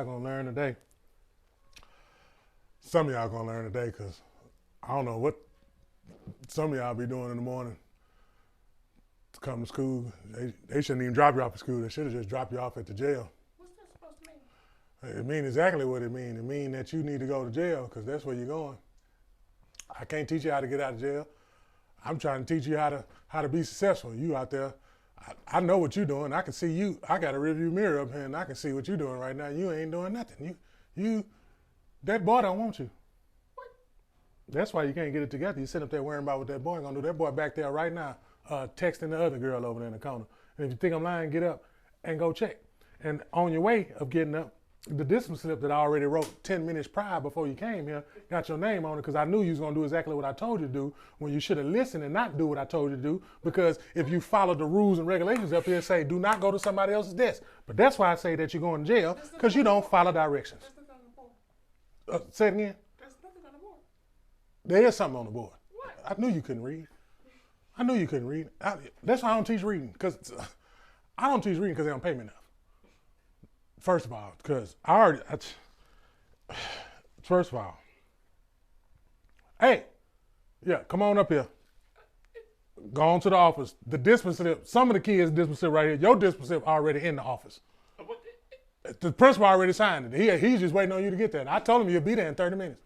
y'all gonna learn today. Some of y'all gonna learn today because I don't know what some of y'all be doing in the morning to come to school. They shouldn't even drop you off at school. They should have just dropped you off at the jail. What's that supposed to mean? It means exactly what it means. It means that you need to go to jail because that's where you're going. I can't teach you how to get out of jail. I'm trying to teach you how to be successful. You out there, I know what you're doing. I can see you. I got a rearview mirror up here and I can see what you're doing right now. You ain't doing nothing. That boy don't want you. What? That's why you can't get it together. You sit up there worrying about what that boy gonna do. That boy back there right now, texting the other girl over there in the corner. And if you think I'm lying, get up and go check. And on your way of getting up, the dismissal slip that I already wrote 10 minutes prior before you came here got your name on it because I knew you was going to do exactly what I told you to do when you should have listened and not do what I told you to do, because if you follow the rules and regulations up here, say do not go to somebody else's desk. But that's why I say that you're going to jail, because you don't follow directions. There's nothing on the board. Say it again. There's nothing on the board. There is something on the board. What? I knew you couldn't read. That's why I don't teach reading, because I don't teach reading because they don't pay me enough. First of all, because first of all, hey, yeah, come on up here. Go on to the office. The dismissal slip, some of the kids' dismissal slip right here, your dismissal slip already in the office. The principal already signed it. He's just waiting on you to get there. And I told him you'll be there in 30 minutes.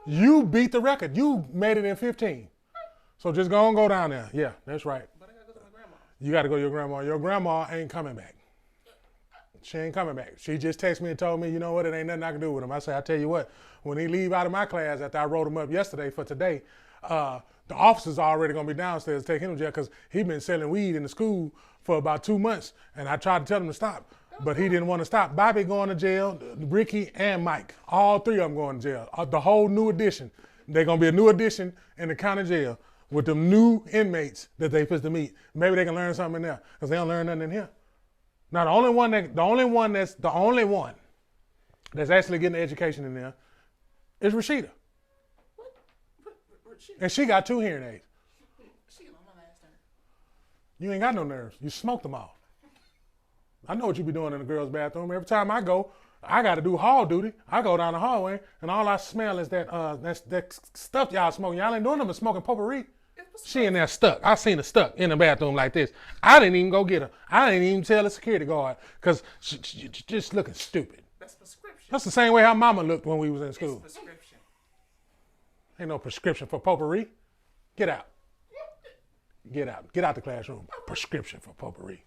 You beat the record. You made it in 15. So just go down there. Yeah, that's right. But I gotta go to my grandma. You got to go to your grandma. Your grandma ain't coming back. She ain't coming back. She just texted me and told me, you know what, it ain't nothing I can do with him. I say, I tell you what, when he leave out of my class after I wrote him up yesterday for today, the officers are already going to be downstairs taking him to jail because he been selling weed in the school for about 2 months. And I tried to tell him to stop, but he didn't want to stop. Bobby going to jail, Ricky and Mike, all three of them going to jail. The whole new addition. They're going to be a new addition in the county jail with them new inmates that they supposed to meet. Maybe they can learn something in there because they don't learn nothing in here. Now, the only one that's actually getting an education in there is Rashida. What? Rashida? And she got 2 hearing aids. She on my last nerve. You ain't got no nerves. You smoked them all. I know what you be doing in the girls' bathroom. Every time I go, I got to do hall duty. I go down the hallway, and all I smell is that stuff y'all smoking. Y'all ain't doing them but smoking potpourri. She in there stuck. I seen her stuck in the bathroom like this. I didn't even go get her. I didn't even tell the security guard because she just looking stupid. That's prescription. That's the same way how mama looked when we was in school. It's prescription. Ain't no prescription for potpourri. Get out. Get out. Get out the classroom. Prescription for potpourri.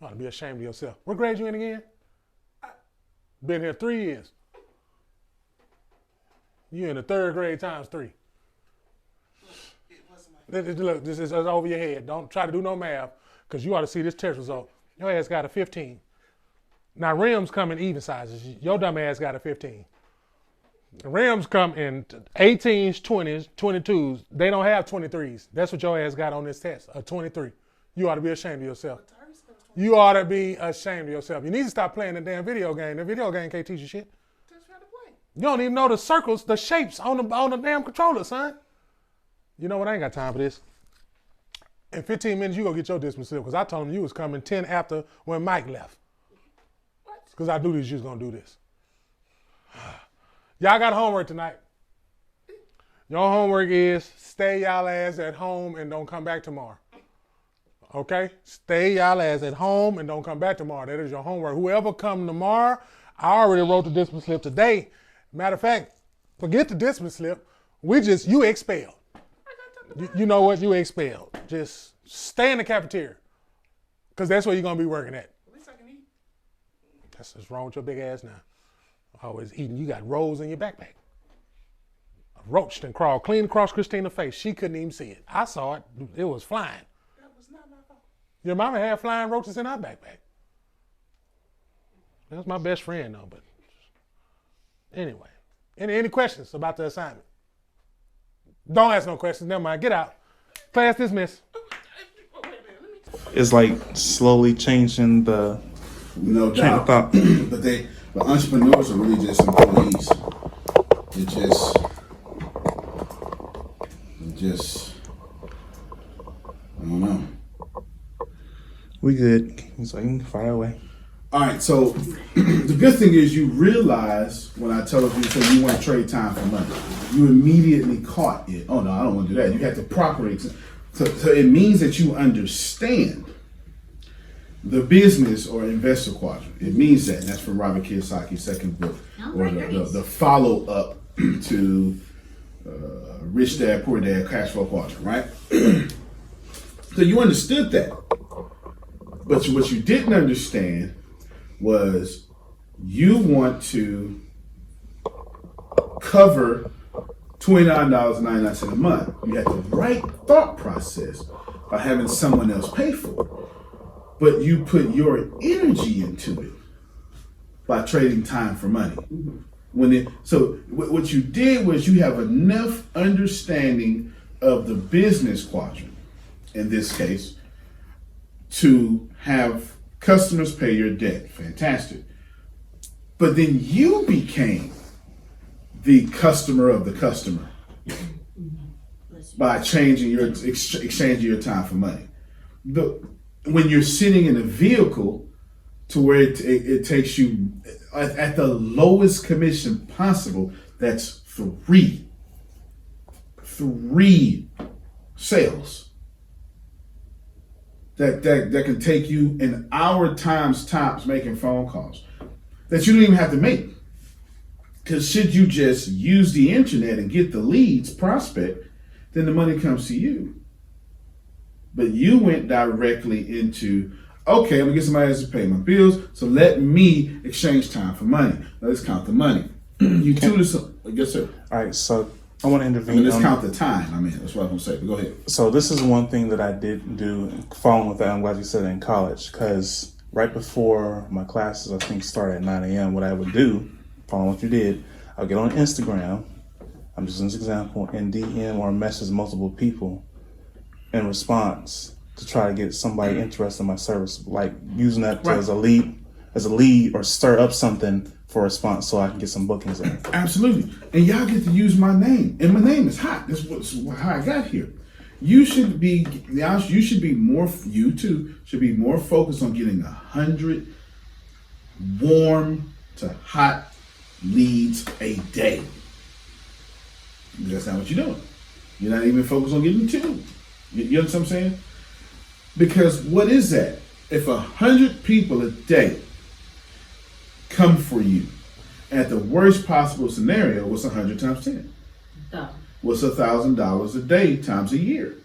You ought to be ashamed of yourself. What grade you in again? Been here 3 years. You in the 3rd grade times 3. Look, this is over your head. Don't try to do no math because you ought to see this test result. Your ass got a 15. Now, rims come in even sizes. Your dumb ass got a 15. The rims come in 18s, 20s, 22s. They don't have 23s. That's what your ass got on this test, a 23. You ought to be ashamed of yourself. You ought to be ashamed of yourself. You need to stop playing the damn video game. The video game can't teach you shit. Just try to play. You don't even know the circles, the shapes on the damn controller, son. You know what? I ain't got time for this. In 15 minutes, you go get your dismissal because I told him you was coming 10 after when Mike left. What? Because I knew that you was going to do this. Y'all got homework tonight. Your homework is stay y'all ass at home and don't come back tomorrow. Okay? Stay y'all ass at home and don't come back tomorrow. That is your homework. Whoever come tomorrow, I already wrote the dismissal slip today. Matter of fact, forget the dismissal slip. You expelled. You know what? You expelled. Just stay in the cafeteria. Because that's where you're going to be working at. At least I can eat. That's what's wrong with your big ass now. Always eating. You got rolls in your backpack. A roach done crawled clean across Christina's face. She couldn't even see it. I saw it. It was flying. That was not my fault. Your mama had flying roaches in her backpack. That's my best friend though, but anyway. Any questions about the assignment? Don't ask no questions. Never mind. Get out. Class dismissed. It's like slowly changing the No train of doubt. thought. But entrepreneurs are really just employees. I don't know. We good. He's like, fire away. All right, so the good thing is you realize when I told you, so you want to trade time for money, you immediately caught it. Oh no, I don't want to do that. You have to properly. So it means that you understand the business or investor quadrant. It means that. And that's from Robert Kiyosaki's second book, or the follow up to Rich Dad Poor Dad Cash Flow Quadrant, right? So you understood that, but what you didn't understand was you want to cover $29.99 a month. You had the right thought process by having someone else pay for it, but you put your energy into it by trading time for money. So what you did was you have enough understanding of the business quadrant, in this case, to have customers pay your debt. Fantastic. But then you became the customer of the customer by changing your exchanging your time for money. When you're sitting in a vehicle to where it takes you at the lowest commission possible, that's three sales. That can take you an hour times tops making phone calls that you don't even have to make. Because should you just use the internet and get the leads, prospect, then the money comes to you. But you went directly into, okay, I'm gonna get somebody else to pay my bills, so let me exchange time for money. Now let's count the money. You tutor some, yes sir. All right, so I want to intervene. Let's count the time. That's what I'm gonna say. But go ahead. So this is one thing that I did do, following with that. I'm glad you said it in college, because right before my classes, I think, started at 9 a.m., what I would do, following what you did, I'll get on Instagram, I'm just an example, and DM or message multiple people in response to try to get somebody interested in my service, like using that as a lead or stir up something for a response so I can get some bookings in. Absolutely. And y'all get to use my name. And my name is hot. That's how I got here. You should be more focused on getting 100 warm to hot leads a day. That's not what you're doing. You're not even focused on getting 2. You understand what I'm saying? Because what is that? If 100 people a day come for you, at the worst possible scenario, what's 100 times 10? What's $1,000 a day times a year?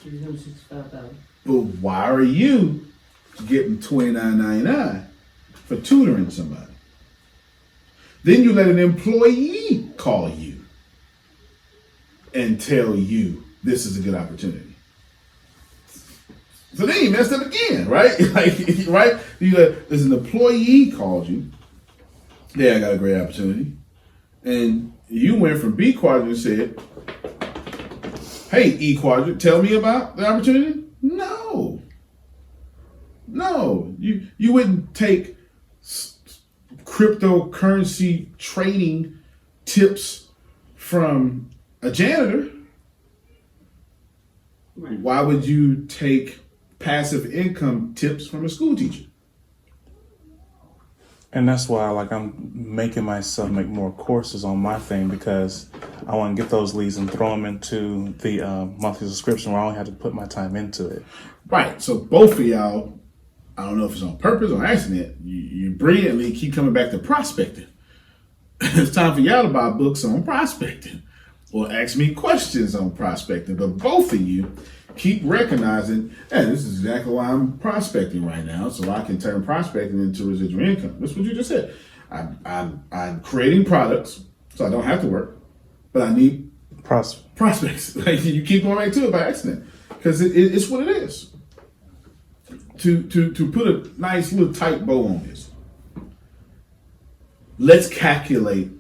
$365. But why are you getting $29.99 for tutoring somebody? Then you let an employee call you and tell you this is a good opportunity. So then you messed up again, right? Right? There's an employee called you. Yeah, I got a great opportunity. And you went from B quadrant and said, hey, E quadrant, tell me about the opportunity? No. You wouldn't take cryptocurrency trading tips from a janitor. Right. Why would you take passive income tips from a school teacher? And that's why, I'm making myself make more courses on my thing, because I want to get those leads and throw them into the monthly subscription where I only have to put my time into it. Right. So both of y'all, I don't know if it's on purpose or accident, you brilliantly keep coming back to prospecting. It's time for y'all to buy books on prospecting or ask me questions on prospecting. But both of you keep recognizing, hey, this is exactly why I'm prospecting right now, so I can turn prospecting into residual income. That's what you just said. I'm creating products, so I don't have to work, but I need prospects. You keep going back to it by accident, because it's what it is. To put a nice little tight bow on this, let's calculate.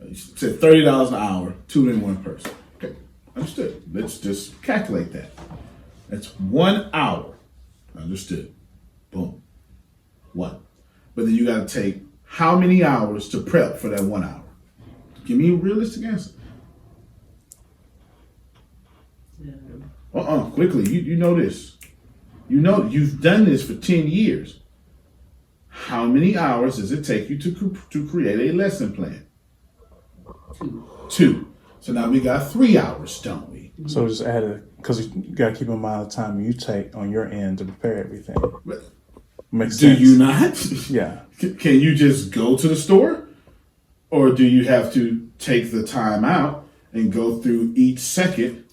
You said $30 an hour, tutoring one person. Okay. Understood. Let's just calculate that. That's 1 hour. Understood. Boom. 1. But then you got to take how many hours to prep for that 1 hour? Give me a realistic answer. Quickly. You know this. You know you've done this for 10 years. how many hours does it take you to create a lesson plan? 2. So now we got 3 hours, don't we? So just add it, because you got to keep in mind the time you take on your end to prepare everything. Makes sense. Do you not? Yeah. Can you just go to the store? Or do you have to take the time out and go through each second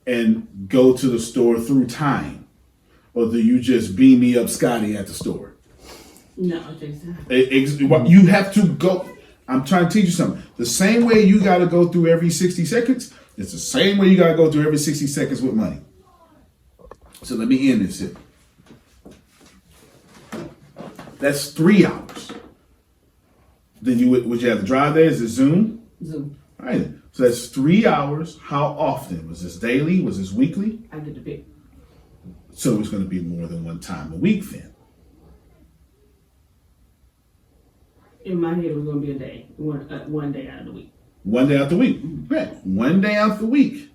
and go to the store through time? Or do you just beam me up Scotty at the store? No, I think so. You have to go. I'm trying to teach you something. The same way you got to go through every 60 seconds, it's the same way you got to go through every 60 seconds with money. So let me end this here. That's 3 hours. Then would you have to drive there? Is it Zoom? Zoom. All right. So that's 3 hours. How often? Was this daily? Was this weekly? I get to pick. So it's going to be more than one time a week then. In my head, it was going to be a day. One day out of the week. One day out the week. Right. One day out the week.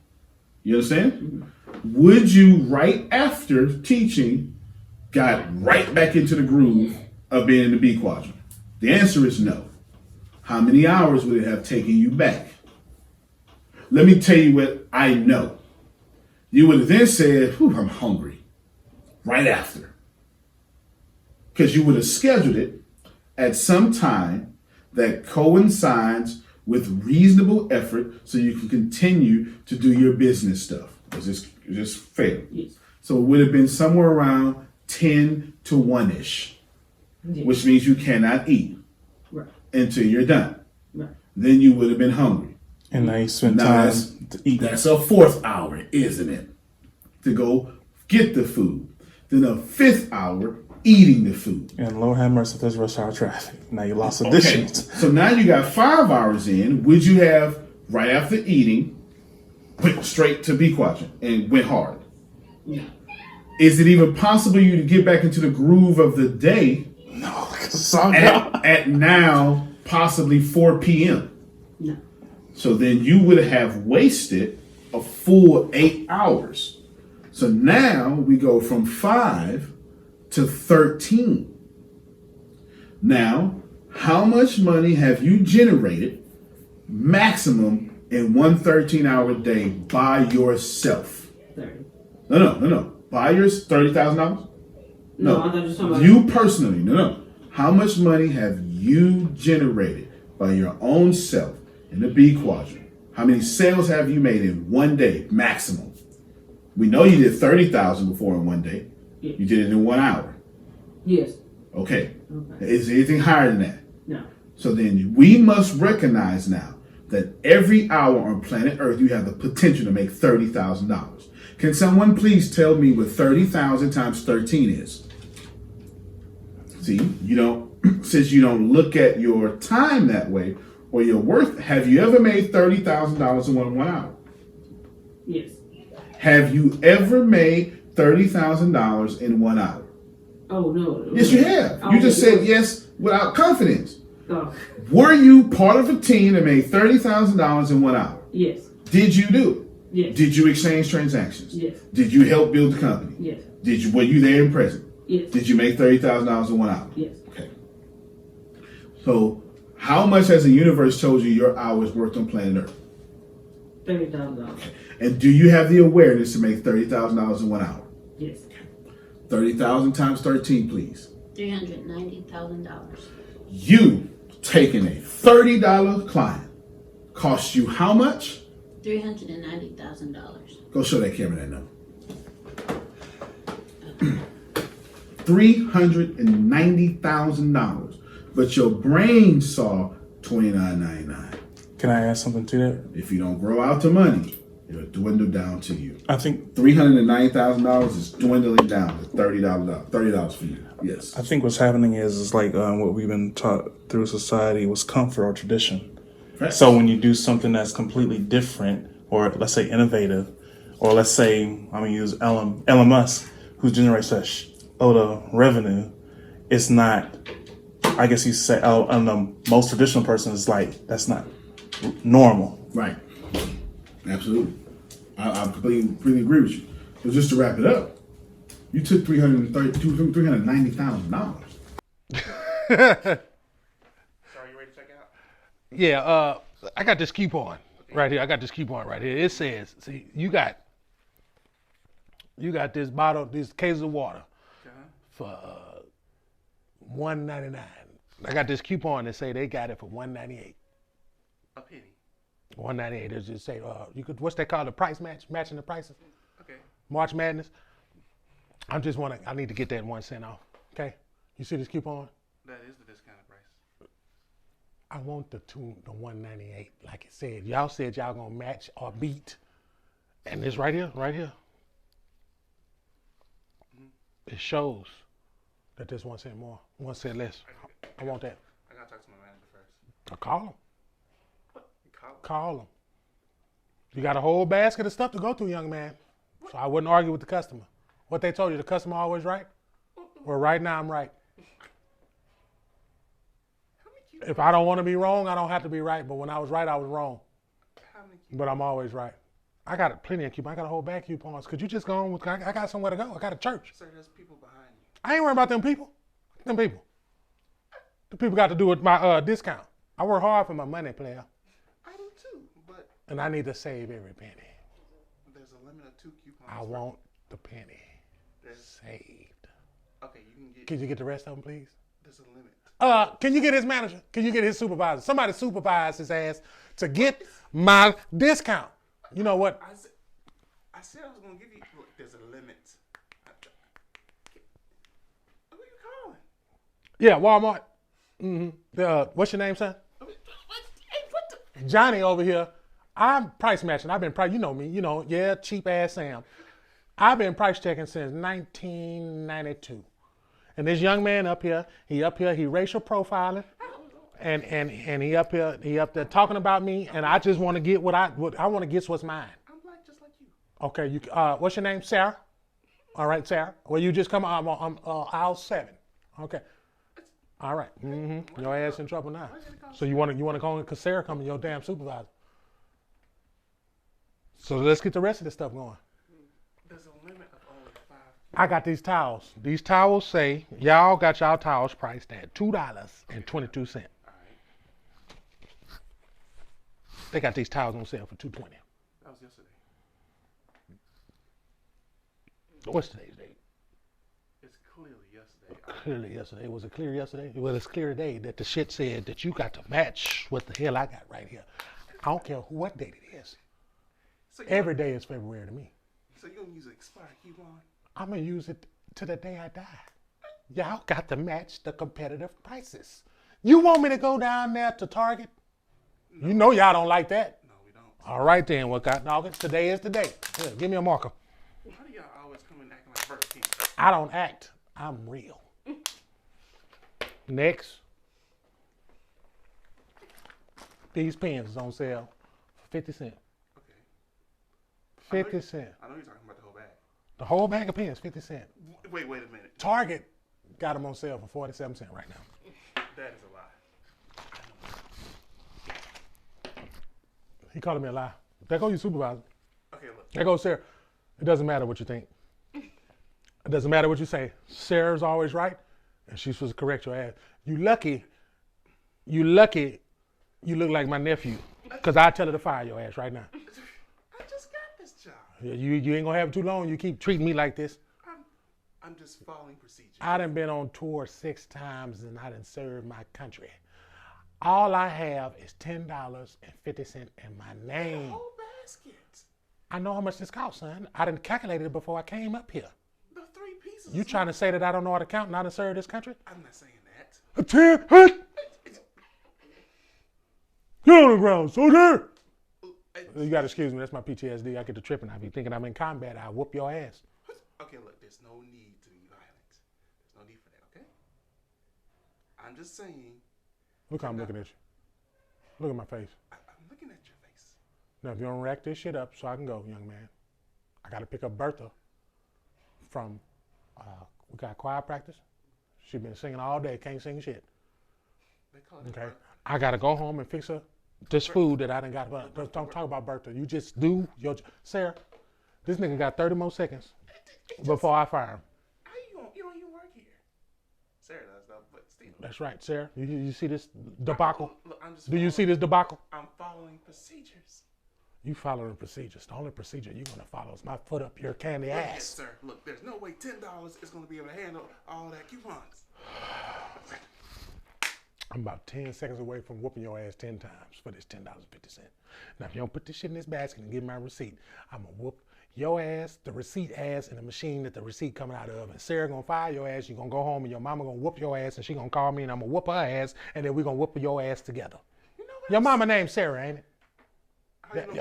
You understand? Would you, right after teaching, got right back into the groove of being in the B quadrant? The answer is no. How many hours would it have taken you back? Let me tell you what I know. You would have then said, I'm hungry. Right after. Because you would have scheduled it at some time that coincides with reasonable effort so you can continue to do your business stuff. Is this fair? Yes. So it would have been somewhere around 10 to 1-ish, Yes. which means you cannot eat Right. until you're done. Right. Then you would have been hungry. And now you spend Now time that's, to eat. that's a 4th hour, isn't it? To go get the food. Then a 5th hour, eating the food. And Lord have mercy if there's rush hour traffic. Now you lost Okay, additions. so now you got 5 hours in. Would you have, right after eating, went straight to B quadrant and went hard? No. Is it even possible you to get back into the groove of the day No, because the song at now possibly 4 p.m.? No. So then you would have wasted a full 8 hours. So now we go from 5 to 13. Now, how much money have you generated maximum in one 13-hour day by yourself? 30. No. By your $30,000? No, I thought you were talking about You personally. No. How much money have you generated by your own self in the B quadrant? How many sales have you made in one day maximum? We know you did 30,000 before in one day. Yeah. You did it in 1 hour. Yes. Okay. Okay. Is there anything higher than that? No. So then we must recognize now that every hour on planet Earth you have the potential to make $30,000. Can someone please tell me what 30,000 times 13 is? See, since you don't look at your time that way or your worth, have you ever made $30,000 in one hour? Yes. Have you ever made $30,000 in 1 hour? Oh, no. Yes, you have. You just said yes without confidence. Oh, Were you part of a team that made $30,000 in 1 hour? yes. Did you do it? Yes. Did you exchange transactions? Yes. Did you help build the company? Yes. Were you there and present? Yes. Did you make $30,000 in 1 hour? Yes. Okay. So, how much has the universe told you your hours worked on planet Earth? $30,000. And do you have the awareness to make $30,000 in 1 hour? Yes. 30,000 times 13, please. $390,000. You taking a $30 client cost you how much? $390,000. Go show that camera that number. $390,000. But your brain saw $29.99. Can I add something to that? If you don't grow out to money, it'll dwindle down to you. I think $390,000 is dwindling down to $30 for you. Yes. I think what's happening is like what we've been taught through society was comfort or tradition. Facts. So when you do something that's completely different, or let's say innovative, or let's say I'm gonna use Elon Musk, who generates such load of revenue, it's not. I guess you say the most traditional person is like that's not normal. Right. Absolutely. I completely agree with you. So just to wrap it up, you took $390,000. Sorry, you ready to check out? Yeah, I got this coupon right here. I got this coupon right here. It says, see, you got this bottle, this case of water for $1.99. I got this coupon that say they got it for $1.98. A penny. $1.98. It just say you could what's that called, the price match, matching the prices, Okay. March Madness. I need to get that 1 cent off. Okay, you see this coupon? That is the discounted price. I want the $1.98 like it said. Y'all said y'all gonna match or beat, and it's right here. It shows that there's 1 cent more, 1 cent less. I want that. I gotta talk to my manager first. I'll call him. What? Call him. You got a whole basket of stuff to go through, young man. So I wouldn't argue with the customer. What they told you, the customer always right? Well, right now I'm right. If I don't want to be wrong, I don't have to be right. But when I was right, I was wrong. But I'm always right. I got plenty of coupons. I got a whole bag of coupons. Could you just go on with, I got somewhere to go. I got a church. Sir, there's people behind you. I ain't worried about them people. Them people. The people got to do with my discount. I work hard for my money, player. I do too, but And I need to save every penny. there's a limit of 2 coupons. I want the penny There's, saved. okay, you can get. Can you get the rest of them, please? There's a limit. Can you get his manager? Can you get his supervisor? Somebody supervise his ass to get my discount. You know what? I said I was gonna give you. Look, there's a limit. Who are you calling? Yeah, Walmart. What's your name, son? Johnny over here. I'm price matching. I've been price. You know me. You know, yeah, cheap ass Sam. I've been price checking since 1992. And this young man up here, he racial profiling, and he up there talking about me, and I just want to get what I want to get what's mine. I'm black just like you. Okay, you. What's your name, Sarah? All right, Sarah. Well, you just come on aisle 7. Okay. All right. Your ass in trouble now. So you want to call in because Sarah coming, your damn supervisor. So let's get the rest of this stuff going. There's a limit of only 5. I got these towels. These towels say y'all got y'all towels priced at $2.22. All right. They got these towels on sale for $2.20. That was yesterday. What's today's date? It's clearly yesterday. Clearly yesterday. Was it clear yesterday? Well, it's clear today that the shit said that you got to match what the hell I got right here. I don't care what date it is. So Every day is February to me. So you gonna use an expired coupon? I'm going to use it to the day I die. Y'all got to match the competitive prices. You want me to go down there to Target? No. You know y'all don't like that. No, we don't. All right then, well, August, today is the day. Here, give me a marker. How do y'all always come in acting like Burger King? I don't act. I'm real. Next. These pens is on sale for 50 cents. Okay. 50 cents. I know you're talking about the whole bag. The whole bag of pens, 50 cents. Wait a minute. Target got them on sale for 47 cents right now. That is a lie. He calling me a lie. There go your supervisor. Okay, look. There goes Sarah. It doesn't matter what you think. It doesn't matter what you say. Sarah's always right, and she's supposed to correct your ass. You lucky you look like my nephew, because I tell her to fire your ass right now. I just got this job. You ain't gonna have it too long. You keep treating me like this. I'm just following procedure. I done been on tour 6 times, and I done served my country. All I have is $10.50 in my name. The whole basket. I know how much this costs, son. I done calculated it before I came up here. The 3 pieces. You trying to say that I don't know how to count and I done served this country? I'm not saying that. A 10, hut! Get on the ground, soldier! You gotta excuse me, that's my PTSD. I get to tripping. I be thinking I'm in combat. I whoop your ass. Okay, look, there's no need to be violent. There's no need for that, okay? I'm just saying. Look how I'm looking at you. Look at my face. I'm looking at your face. Now, if you don't rack this shit up so I can go, young man, I gotta pick up Bertha from, we got choir practice. She been singing all day, can't sing shit. They call it Okay. I gotta go home and fix her this food that I done got. Don't talk about Bertha. You just do your, Sarah, this nigga got 30 more seconds before I fire him. How you don't even work here? Sarah does though, but still. That's right, Sarah. You see this debacle? Look, Do you see this debacle? I'm following procedures. You follow the procedures. The only procedure you're going to follow is my foot up your candy ass. Yes, sir. Look, there's no way $10 is going to be able to handle all that coupons. I'm about 10 seconds away from whooping your ass 10 times for this $10.50. Now, if you don't put this shit in this basket and give me my receipt, I'm going to whoop your ass, the receipt ass, in the machine that the receipt coming out of. And Sarah going to fire your ass. You're going to go home and your mama going to whoop your ass and she going to call me and I'm going to whoop her ass and then we're going to whoop your ass together. You know what? Your mama named Sarah, ain't it?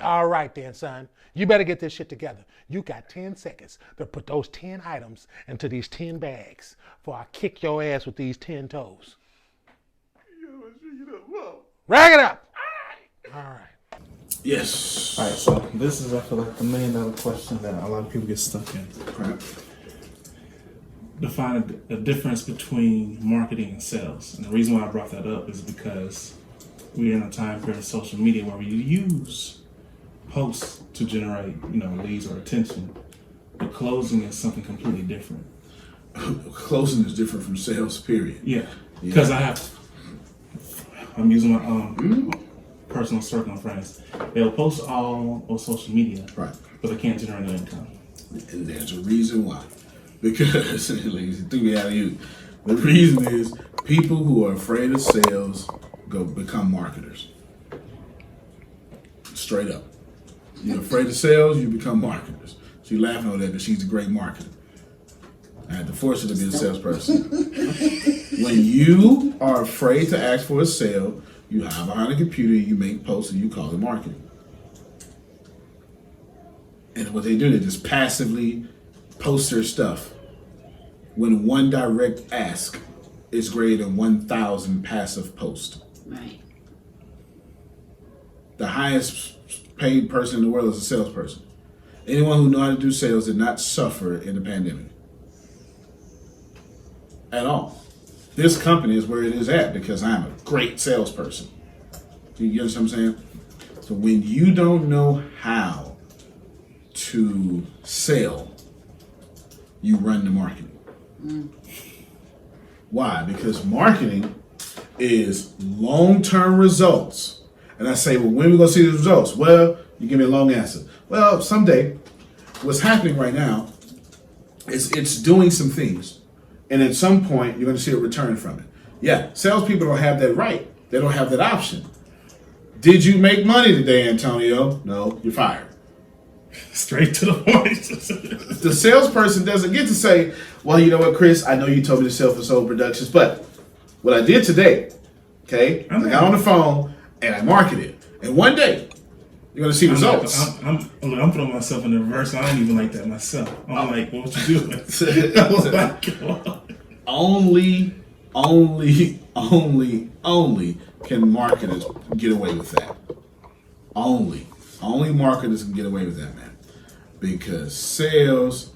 All right then, son. You better get this shit together. You got 10 seconds to put those 10 items into these 10 bags before I kick your ass with these 10 toes. Rag it up. All right. Yes. All right, so this is, I feel like, the $1 million question that a lot of people get stuck in. Right. Define a difference between marketing and sales. And the reason why I brought that up is because we're in a time period of social media where we use posts to generate, leads or attention. But closing is something completely different. Closing is different from sales, period. Yeah, because I'm using my personal circle of friends. They'll post all on social media, Right. but they can't generate no income. And there's a reason why. Because, like, it threw me out of you. The reason is people who are afraid of sales become marketers. Straight up. You're afraid of sales, you become marketers. She's laughing at that because she's a great marketer. I had to force her to be a salesperson. When you are afraid to ask for a sale, you hide behind a computer, you make posts, and you call it marketing. And what they do, they just passively post their stuff. When one direct ask is greater than 1,000 passive posts. Right. The highest paid person in the world is a salesperson. Anyone who knows how to do sales did not suffer in the pandemic. At all. This company is where it is at because I'm a great salesperson. You understand what I'm saying? So when you don't know how to sell, you run the marketing. Why? Because marketing is long-term results. And I say, well, when are we going to see the results? Well, you give me a long answer. Well, someday. What's happening right now is it's doing some things. And at some point, you're going to see a return from it. Yeah, salespeople don't have that right. They don't have that option. Did you make money today, Antonio? No, you're fired. Straight to the point. The salesperson doesn't get to say, well, you know what, Chris, I know you told me to sell for Soul Productions, but what I did today, okay, I got on the phone and I marketed. And one day, you're going to see results. I'm putting myself in the reverse. I don't even like that myself. I'm like, what you doing? I was like, only can marketers get away with that. Only marketers can get away with that, man. Because sales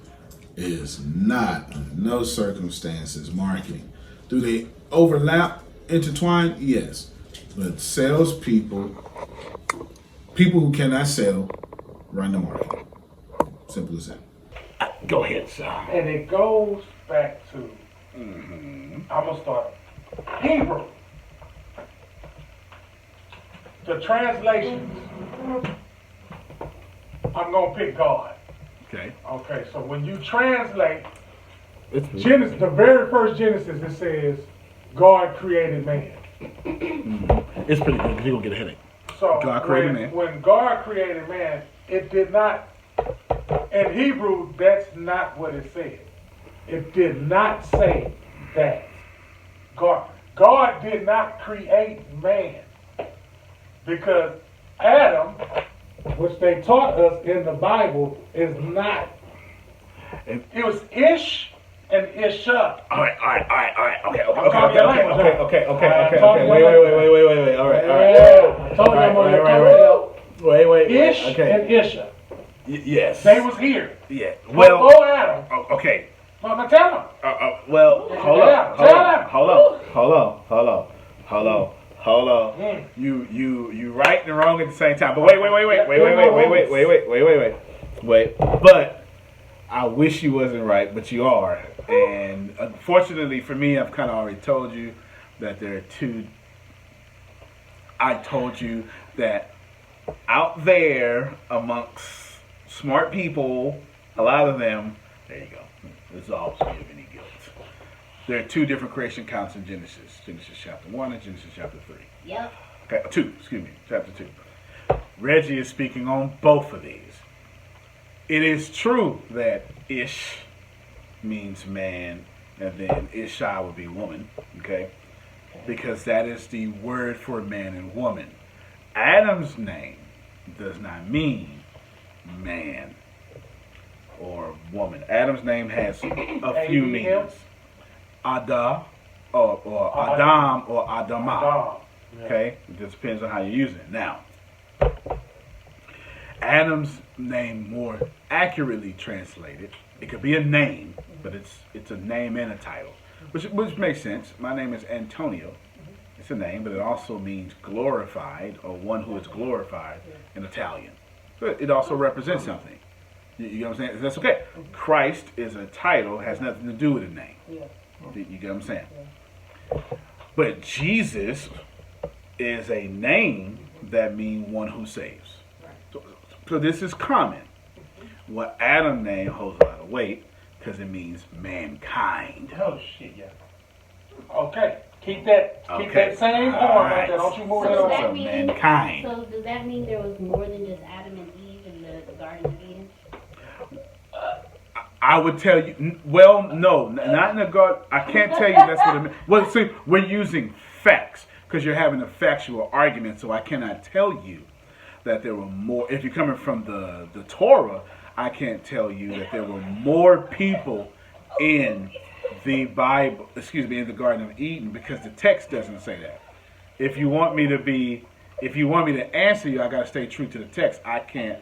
is not, under no circumstances, marketing. Do they overlap, intertwine? Yes. But salespeople, people who cannot sell, run the market. Simple as that. Go ahead, sir. And it goes back to, I'm going to start, Hebrew. The translations, I'm going to pick God. Okay. Okay, so when you translate, Genesis, the very first Genesis, it says, God created man. It's pretty good because you're going to get a headache. So God created man. When God created man, it did not, in Hebrew, that's not what it said. It did not say that. God did not create man. Because Adam, which they taught us in the Bible, is not. It was Ish and Isha. All right. Okay. Wait. All right. I told you I'm on your coattail. Wait. Ish Okay. and Isha. Yes. They was here. Yeah. Well. Before Adam. Okay. No, now tell them. Well. Hold on. You right and wrong at the same time. But wait. But I wish you wasn't right, but you are. And unfortunately for me, I've kind of already told you. that there are two. I told you that out there amongst smart people, a lot of them, there you go, absolves me of any guilt. There are two different creation counts in Genesis. Genesis chapter 1 and Genesis chapter 3. Yep. Okay, 2, excuse me, chapter 2. Reggie is speaking on both of these. It is true that Ish means man, and then Isha would be woman, okay? Because that is the word for man and woman. Adam's name does not mean man or woman. Adam's name has a few meanings. Ada, or Adam, or Adama. Okay? It just depends on how you use it. Now, Adam's name, more accurately translated, it could be a name, but it's a name and a title, which makes sense. My name is Antonio. It's a name, but it also means glorified, or one who is glorified in Italian. So it also represents something. You know what I'm saying? That's okay. Christ is a title, has nothing to do with a name. You get what I'm saying? But Jesus is a name that means one who saves. So this is common. What Adam name holds a lot of weight because it means mankind. Oh shit, yeah. Okay. Keep that same form right there. Don't you move that So over. that means, mankind. so does that mean there was more than just Adam and Eve in the Garden of Eden? I would tell you, well, no, not in the garden. I can't tell you that's what it means. Well, see, we're using facts because you're having a factual argument, so I cannot tell you that there were more. If you're coming from the Torah, I can't tell you that there were more people in the Bible, in the Garden of Eden, because the text doesn't say that. If you want me to answer you, I got to stay true to the text. I can't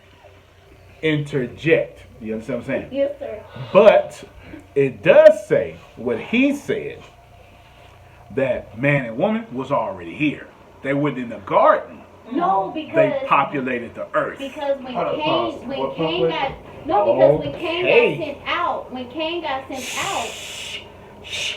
interject. You understand what I'm saying? Yes, sir. But it does say what he said, that man and woman was already here. They were in the garden. No, because They populated the earth. because when Hold on, pause. Cain when What Cain got Okay. when Cain got sent out,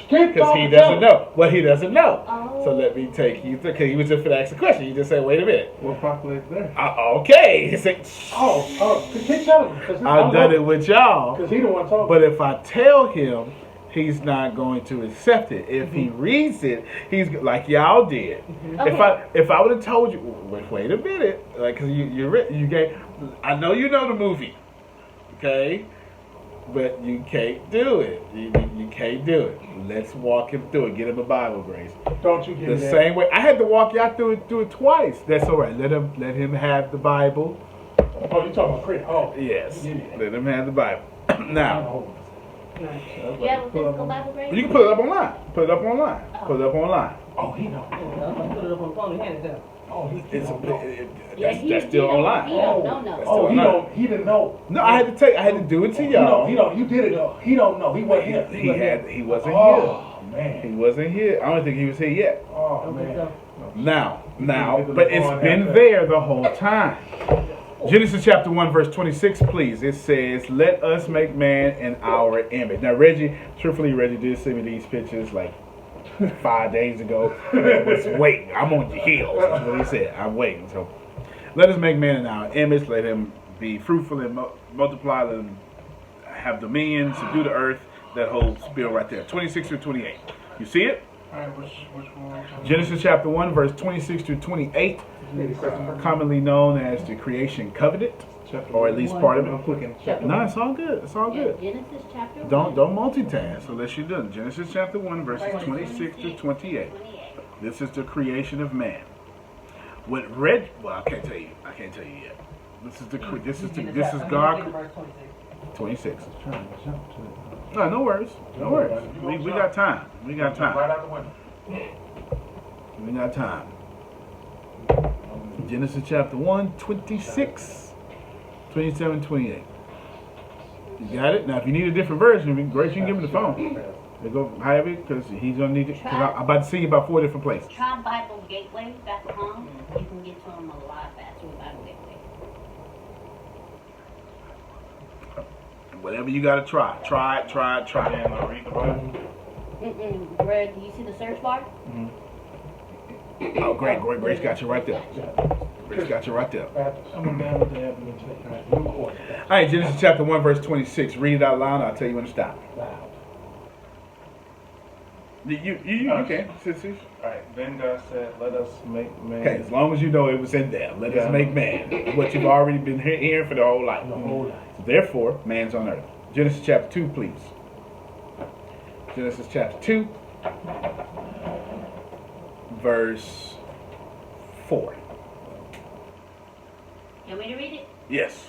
Because he doesn't know. Well, he doesn't know. Oh. So let me take you through. Because he was just for to ask a question. You just say, wait a minute. What populated there? Okay. He said, Keep telling me. I've done it with y'all. Because he the one talking. But if I tell him, he's not going to accept it. If he reads it, he's like y'all did. Okay. If I would have told you, wait a minute, like, because you gave, I know you know the movie, okay, but you can't do it. You can't do it. Let's walk him through it. Get him a Bible, Grace. Don't you give The me that. same way I had to walk y'all through it twice. That's all right. Let him have the Bible. Oh, you talking about Chris? Oh. Yes. Yeah. Let him have the Bible. Now. you have a physical Bible, Grace? You can put it up online. Put it up online. Put it up online. Oh, he know. Put it up on the phone and hand it down. Oh, he It's don't know. that's he still don't- online. He don't know. That's Oh, still he online. don't. He didn't know. No, I had to do it to y'all. He don't. You did it though. He don't know. He wasn't here. He wasn't Oh here. man. He wasn't here. I don't think he was here yet. Oh man. Now, but it's been there the whole time. Genesis chapter 1 verse 26, please. It says, "Let us make man in our image." Now, Reggie did send me these pictures like 5 days ago. I was waiting. I'm on your heels. That's what he said. I'm waiting. So, let us make man in our image. Let him be fruitful and multiply. Let him have dominion, subdue the earth. That whole spiel right there. 26 through 28. You see it? All right, which one? Genesis chapter 1 verse 26 through 28. Commonly known as the creation covenant, or at least part of it. I'm clicking. No, it's all good. It's all good. Genesis chapter 1. Don't multitask unless you're done. Genesis chapter 1 verses 26 to 28. This is the creation of man. Well, I can't tell you. I can't tell you yet. This is God. 26. No worries. No worries. We got time. We got Right time. out the window. We got time. Genesis chapter 1, 26, 27, 28. You got it? Now, if you need a different version, Grace, you can give him the phone. They go have it because he's going to need it. 'Cause I'm about to see you about 4 different places. Try BibleGateway.com. You can get to them a lot faster with Bible Gateway. Whatever you got to try. Try it. And I read the Bible. Greg, do you see the search bar? Oh, great. Grace got you right there. Grace got you right there. I'm down with the admin today. All right, All right, Genesis chapter 1, verse 26. Read it out loud. I'll tell you when to stop. You can. All right. Then God said, "Let us make man." Okay, as long as you know it was in there. Let us make man. What you've already been hearing for the whole life. So therefore, man's on earth. Genesis chapter 2, please. Genesis chapter 2, verse 4. You want me to read it? Yes.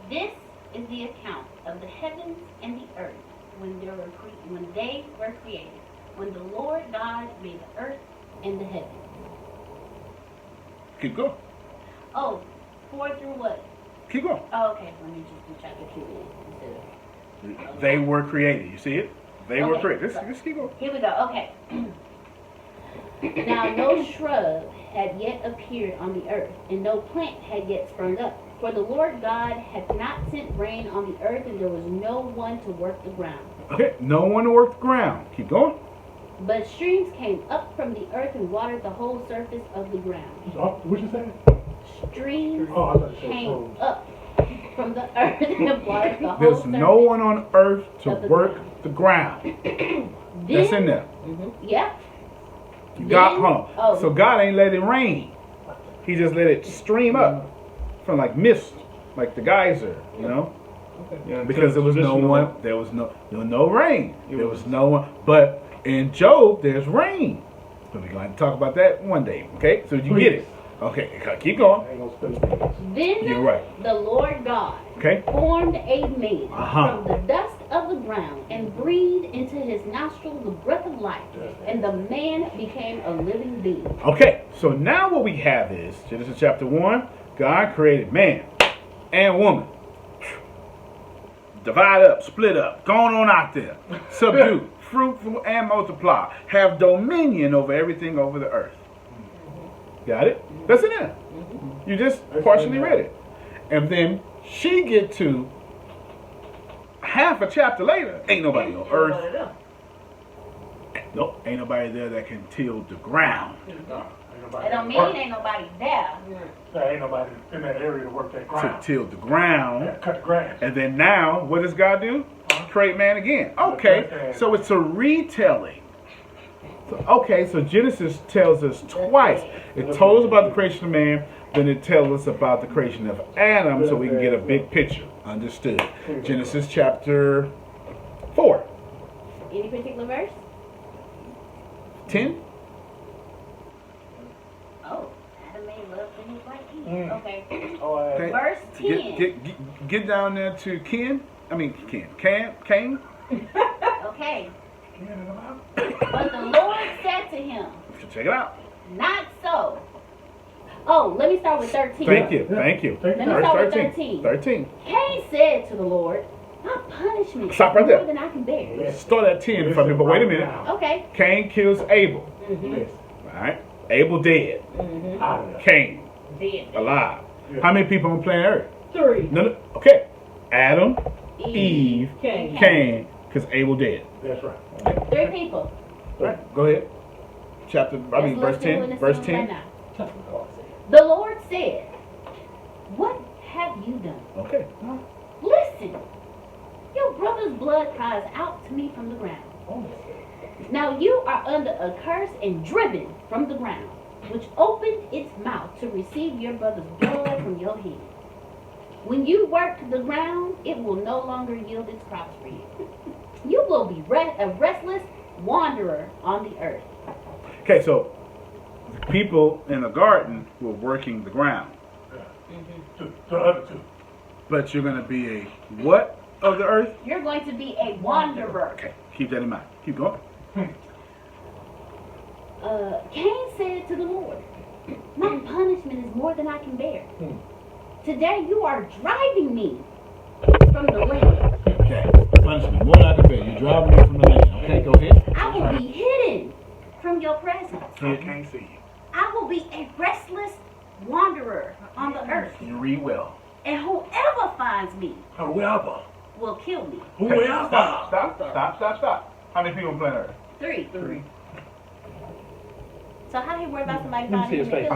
This is the account of the heavens and the earth when they were created, when the Lord God made the earth and the heavens. Keep going. Oh, 4 through what? Keep going. Oh, okay. Let me just do chapter 2 then instead of. They were created. You see it? They were Okay. created. Let's keep going. Here we go. Okay. Now no shrub had yet appeared on the earth, and no plant had yet sprung up. For the Lord God had not sent rain on the earth, and there was no one to work the ground. Okay, no one to work the ground. Keep going. But streams came up from the earth and watered the whole surface of the ground. What you say? Streams Oh, I thought you said came froze. up from the earth and watered the whole There's surface. no one on earth to of the work ground. the ground. That's in there. Yeah. God, Then- hold on. oh. So God ain't let it rain. He just let it stream up from like mist, like the geyser, you know? Yeah, Because there was no one, there was no rain. There was no one. But in Job, there's rain. So we're going to talk about that one day. Okay? So you get it. Okay, keep going. I ain't gonna spend it. Then You're right. the Lord God Okay? formed a man Uh-huh. from the dust of the ground and breathed into his nostrils the breath of life, and the man became a living being. Okay, so now what we have is Genesis chapter 1, God created man and woman. Divide up, split up, going on out there. Subdue, fruitful and multiply. Have dominion over everything over the earth. Got it? That's in there. You just partially read it. And then she get to half a chapter later, ain't nobody on earth. Nope, ain't nobody there that can till the ground. It don't mean ain't nobody there. There ain't nobody in that area to work that To ground. till the ground. Yeah, cut the grass. And then now, what does God do? Create man again. Okay, so it's a retelling. So Genesis tells us twice. It told us about the creation of man, then it tells us about the creation of Adam so we can get a big picture. Understood. Genesis chapter 4. Any particular verse? 10? Oh, Adam made love to his wife Eve. Okay. Oh, Okay. Verse 10. Get down there to Cain. Cain. Okay. But the Lord said to him, Check it out. not so. Oh, let me start with 13. Thank you. Let me Verse start with 13. 13. Cain said to the Lord, my punishment Stop right is there. more than I can bear. Start at 10 for me, but wait a minute. Okay. Cain kills Abel. Yes. All right. Abel dead. Out of there. Cain Dead. alive. How many people on planet Earth? 3. No. Okay. Adam, Eve, Cain. Cain, because Abel dead. That's right. 3 people. Right. Go ahead. Verse 10. Verse 10. The Lord said, what have you done? Okay. Listen, your brother's blood cries out to me from the ground. Now you are under a curse and driven from the ground, which opened its mouth to receive your brother's blood from your hand. When you work the ground, it will no longer yield its crops for you. You will be a restless wanderer on the earth. Okay, so the people in the garden were working the ground. The other two. But you're going to be a what of the earth? You're going to be a wanderer. Okay, keep that in mind. Keep going. Cain said to the Lord, my punishment is more than I can bear. Today you are driving me from the land. Okay, punishment more than I can bear. You're driving me from the land. Okay, go ahead. I will be hidden from your presence. I can't see you. I will be a restless wanderer on the earth. You read well. And whoever finds me Whoever. will kill me. Whoever. Stop. How many people on planet Earth? 3. So how he worry about somebody Let me see finding him his and face.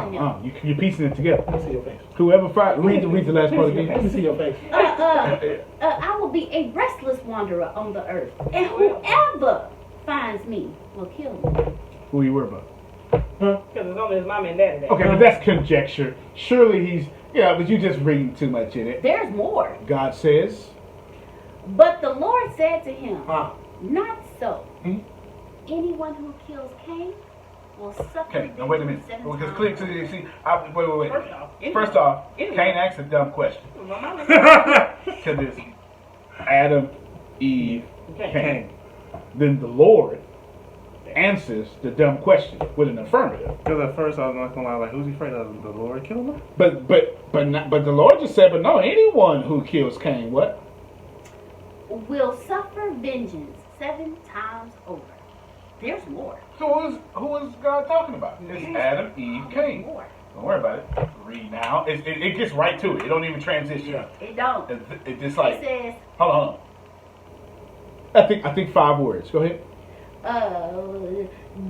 killing him? You're piecing it together. Let me see your face. Whoever read the last part Let me again. see your face. I will be a restless wanderer on the earth, and whoever finds me will kill me. Who you worry about? Because it's only his mom and daddy there. Okay, but that's conjecture. Surely he's, but you just reading too much in it. There's more. God says, But the Lord said to him, Huh. not so. Hmm? Anyone who kills Cain will suffer. okay, now wait a minute. 7 Because times clear, over. see, wait. First off, Cain asked a dumb question. my mom and daddy. Because it's Adam, Eve, Okay. Cain. Then the Lord answers the dumb question with an affirmative. Because at first I was not gonna lie, like, who's he afraid of? The Lord killing him? But the Lord just said, but no, anyone who kills Cain, what? Will suffer vengeance 7 times over. There's more. So who is God talking about? It's Adam, Eve, Cain. More. Don't worry about it. Read now. It gets right to it. It don't even transition. It don't. It just like, It says, hold on. I think 5 words. Go ahead.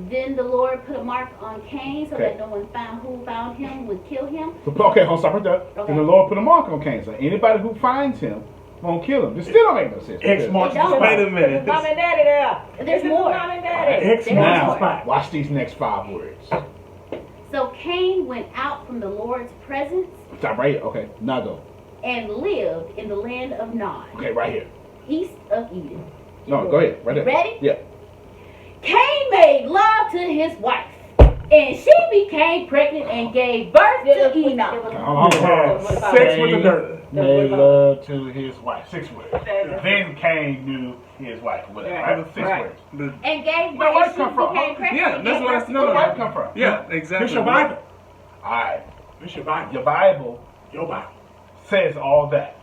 then the Lord put a mark on Cain so Okay. that no one who found him would kill him. Okay, hold on, stop right there. Okay. And the Lord put a mark on Cain. So anybody who finds him won't kill him. This still don't make no sense. X marks It the don't. spot. Wait a minute. Mom and daddy there. There's more. Mom and daddy. There's Now, more. watch these next 5 words. So Cain went out from the Lord's presence Stop right here. Okay, now go. and lived in the land of Nod, Okay, right here. east of Eden. No, go ahead. Right there. Ready? Yeah. Cain made love to his wife, and she became pregnant and gave birth to Enoch. Hold on. Sex with the dirt. Made love to his wife. 6 words. Then Cain knew his wife. Whatever. Right. Right? 6 Right. words. And gave Where birth. it come from? Became pregnant Yeah, and that's gave what I birth to know. Where Enoch. it come from? Yeah, exactly. It's your Bible. Alright. It's your Bible. Your Bible Your Bible. says all that.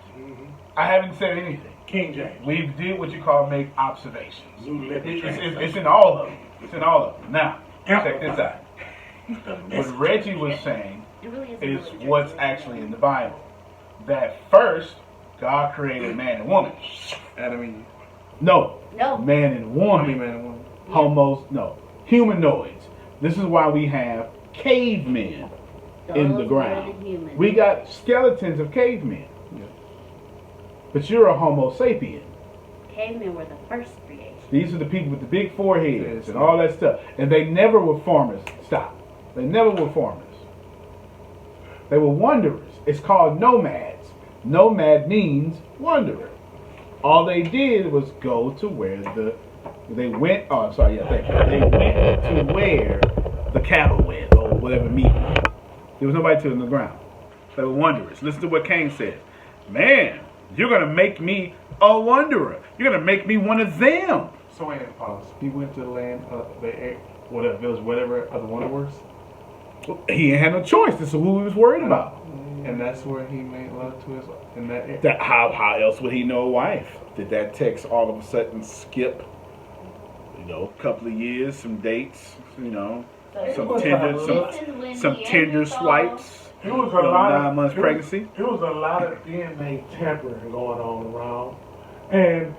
I haven't said anything. King James. We did what you call make observations. New Living Translation. It's in all of them. It's in all of them. Now, check this out. What Reggie was saying It really is. is what's actually in the Bible. That first, God created man and woman. Adam and Eve. No, No. man and I woman. mean, man and woman. Humanoids. This is why we have cavemen in the Those ground. were the humans. We got skeletons of cavemen. But you're a Homo sapien. Cavemen were the first creation. These are the people with the big foreheads and all that stuff. And they never were farmers. Stop. They never were farmers. They were wanderers. It's called nomads. Nomad means wanderer. All they did was go to where they went to where the cattle went or whatever meat went. There was nobody to in the ground. They were wanderers. Listen to what Cain says. Man, you're going to make me a wanderer. You're going to make me one of them. So wait, pause. He went to the land of the air, whatever village, whatever of the Wonderworks, He ain't had no choice. This is who he was worried about. and that's where he made love to his in that area. That how else would he know a wife? Did that text all of a sudden skip? A couple of years, some dates, some tender swipes. It was a lot of 9 months pregnancy. It was a lot of DNA tampering going on around. And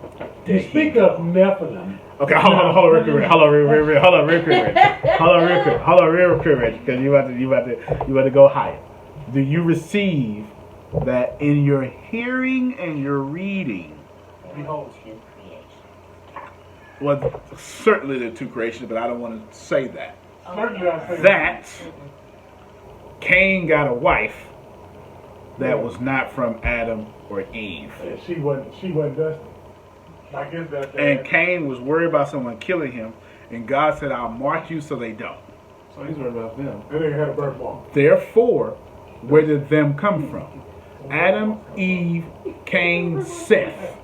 you speak of Nephilim. Okay, hold on, real quick, because you about to go higher. Do you receive that in your hearing and your reading? Behold. Well, certainly they're 2 creations, but I don't want to say that. Certainly I say That Cain got a wife that was not from Adam or Eve. And she wasn't dusty. I guess that's And Cain was worried about someone killing him, and God said, I'll mark you so they don't. So he's worried about them. They didn't have a birthmark. Therefore, where did them come from? Adam, Eve, Cain, Seth.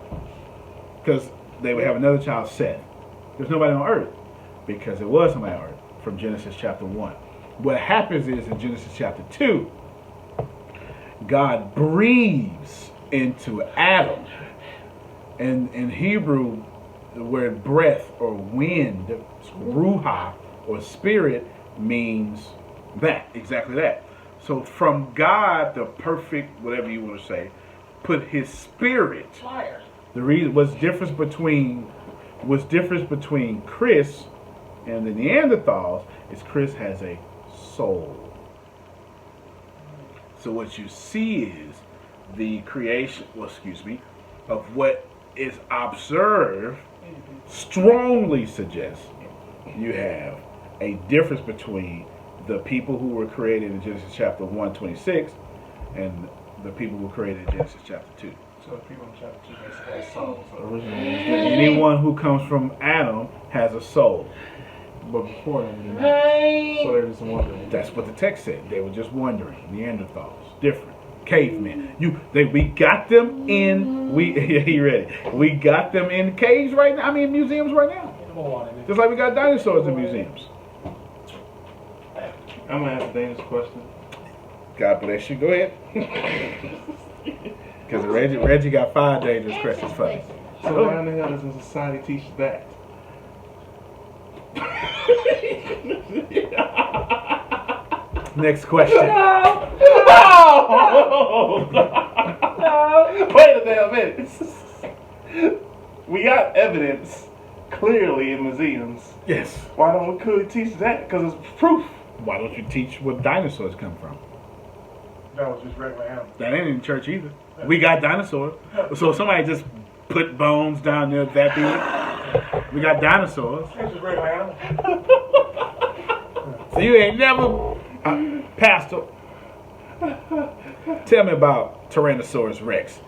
Because they would have another child, Seth. There's nobody on earth, because there was somebody on earth from Genesis chapter 1. What happens is in Genesis chapter 2, God breathes into Adam. And in Hebrew, the word breath or wind, ruha or spirit, means that, exactly that. So from God, the perfect, whatever you want to say, put his spirit. The reason what's difference between Chris and the Neanderthals is Chris has a soul. So what you see is the creation, of what is observed strongly suggests you have a difference between the people who were created in Genesis chapter 1:26 and the people who were created in Genesis chapter 2. So the people in chapter 2 has souls. Anyone who comes from Adam has a soul. But before them, so they were just wondering. That's what the text said. They were just wondering. Neanderthals, different. Cavemen. We got them in. You ready? We got them in caves right now. I mean, museums right now. Just like we got dinosaurs in museums. I'm gonna ask Dana's question. God bless you. Go ahead. Because Reggie got 5 dangerous questions for us. So why in the hell doesn't society teach that? Next question. No! Wait a damn minute. We got evidence clearly in museums. Yes. Why don't we clearly teach that? Because it's proof. Why don't you teach where dinosaurs come from? That was just regular animals. That ain't in church either. We got dinosaurs. So somebody just put bones down there that big. We got dinosaurs. That's just regular animals. So you ain't never, Pastor, tell me about Tyrannosaurus Rex.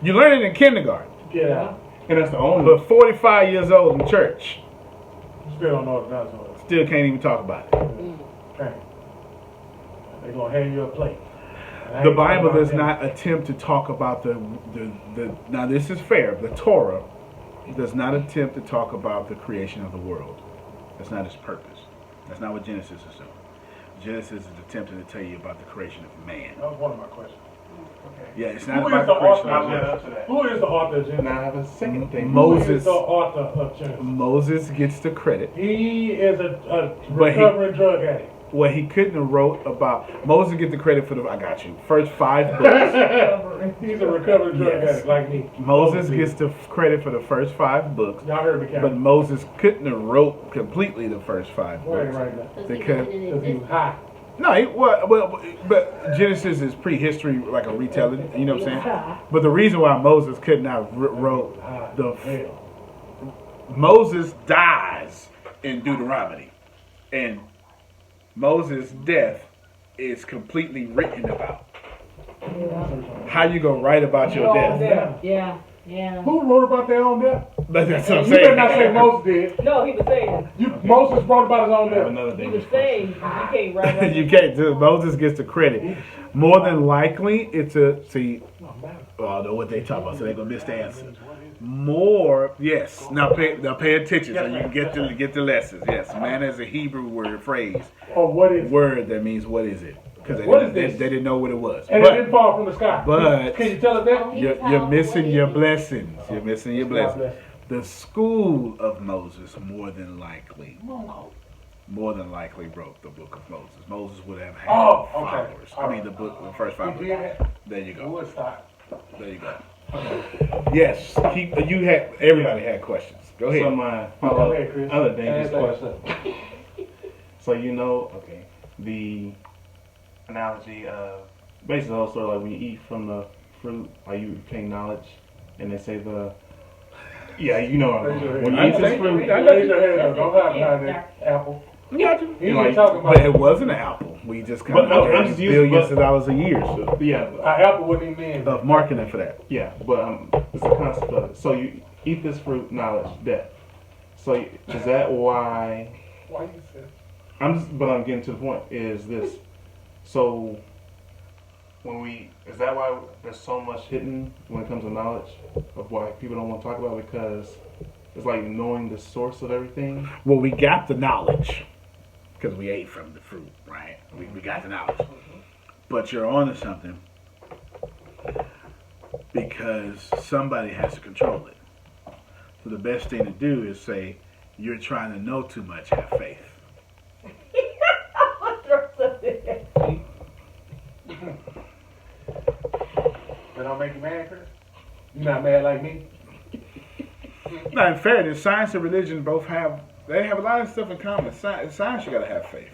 You learned it in kindergarten. Get out. And that's the only But 45 years old in church, Still don't know what the dinosaurs. still can't even talk about it. Okay. They're gonna hand you a plate. The Bible does not attempt to talk about the now this is fair, the Torah does not attempt to talk about the creation of the world. That's not its purpose. That's not what Genesis is doing. Genesis is attempting to tell you about the creation of man. That was one of my questions. Okay. Yeah, it's not Who about is the the creation author of of the world. Genesis? Who is the author of Genesis? Now I have a second thing. Who is Moses. the author of Genesis? Moses gets the credit. He is a But he- recovering drug addict. Well, he couldn't have wrote about Moses get the credit for the first 5 books. He's a recovering drug Yes. addict like me. Moses gets the credit for the first 5 books, Y'all heard me, but Captain. Moses couldn't have wrote completely the first 5 Wait books. right now. Because- Because he was high. No, but Genesis is pre-history, like a retelling. You know what I'm saying? But the reason why Moses could not wrote Moses dies in Deuteronomy, and Moses' death is completely written about. How you gonna write about your death? Yeah, yeah. Who wrote about their own death? That's what I'm You better not say saying. Moses did. No, he was saying. Moses wrote about his own death. Another He dangerous was saying you can't write. You can't do. Moses gets the credit. More than likely, it's a see. Well, I know what they talk about, so they're gonna miss the answer. More, yes. Now pay attention so you can get the lessons. Yes, man is a Hebrew phrase. Or what is? Word that means what is it? Because What is they this? didn't know what it was. And it didn't fall from the sky. but- Can you tell us that? You're missing your blessings. You're missing your blessings. The school of Moses more than likely wrote the book of Moses. Moses would have had followers. I mean the first 5 books. There you go. Woodstock. There you go. Yes, everybody had questions. Go ahead. So my Go ahead, Chris. other dangerous Ask question. that. So the analogy of basically also like when you eat from the fruit, like you obtain knowledge, and they say when you eat this fruit, Raise your hand up. Don't hide behind that apple. He ain't talking But about it wasn't an apple. We just kind But no, I'm of just using- billions of dollars a year yeah, an apple wouldn't even mean. of marketing for that. yeah, but it's the concept of it. So you eat this fruit, knowledge, death. So is that why? Why you said? I'm getting to the point. Is this so? Is that why there's so much hidden when it comes to knowledge of why people don't want to talk about it? Because it's like knowing the source of everything. Well, we got the knowledge because we ate from the fruit, right? We got the knowledge. But you're onto something because somebody has to control it. So the best thing to do is say, you're trying to know too much, have faith. That don't make you mad, Chris? You not mad like me? Now, in fairness, science and religion both have a lot of stuff in common. Science you gotta have faith.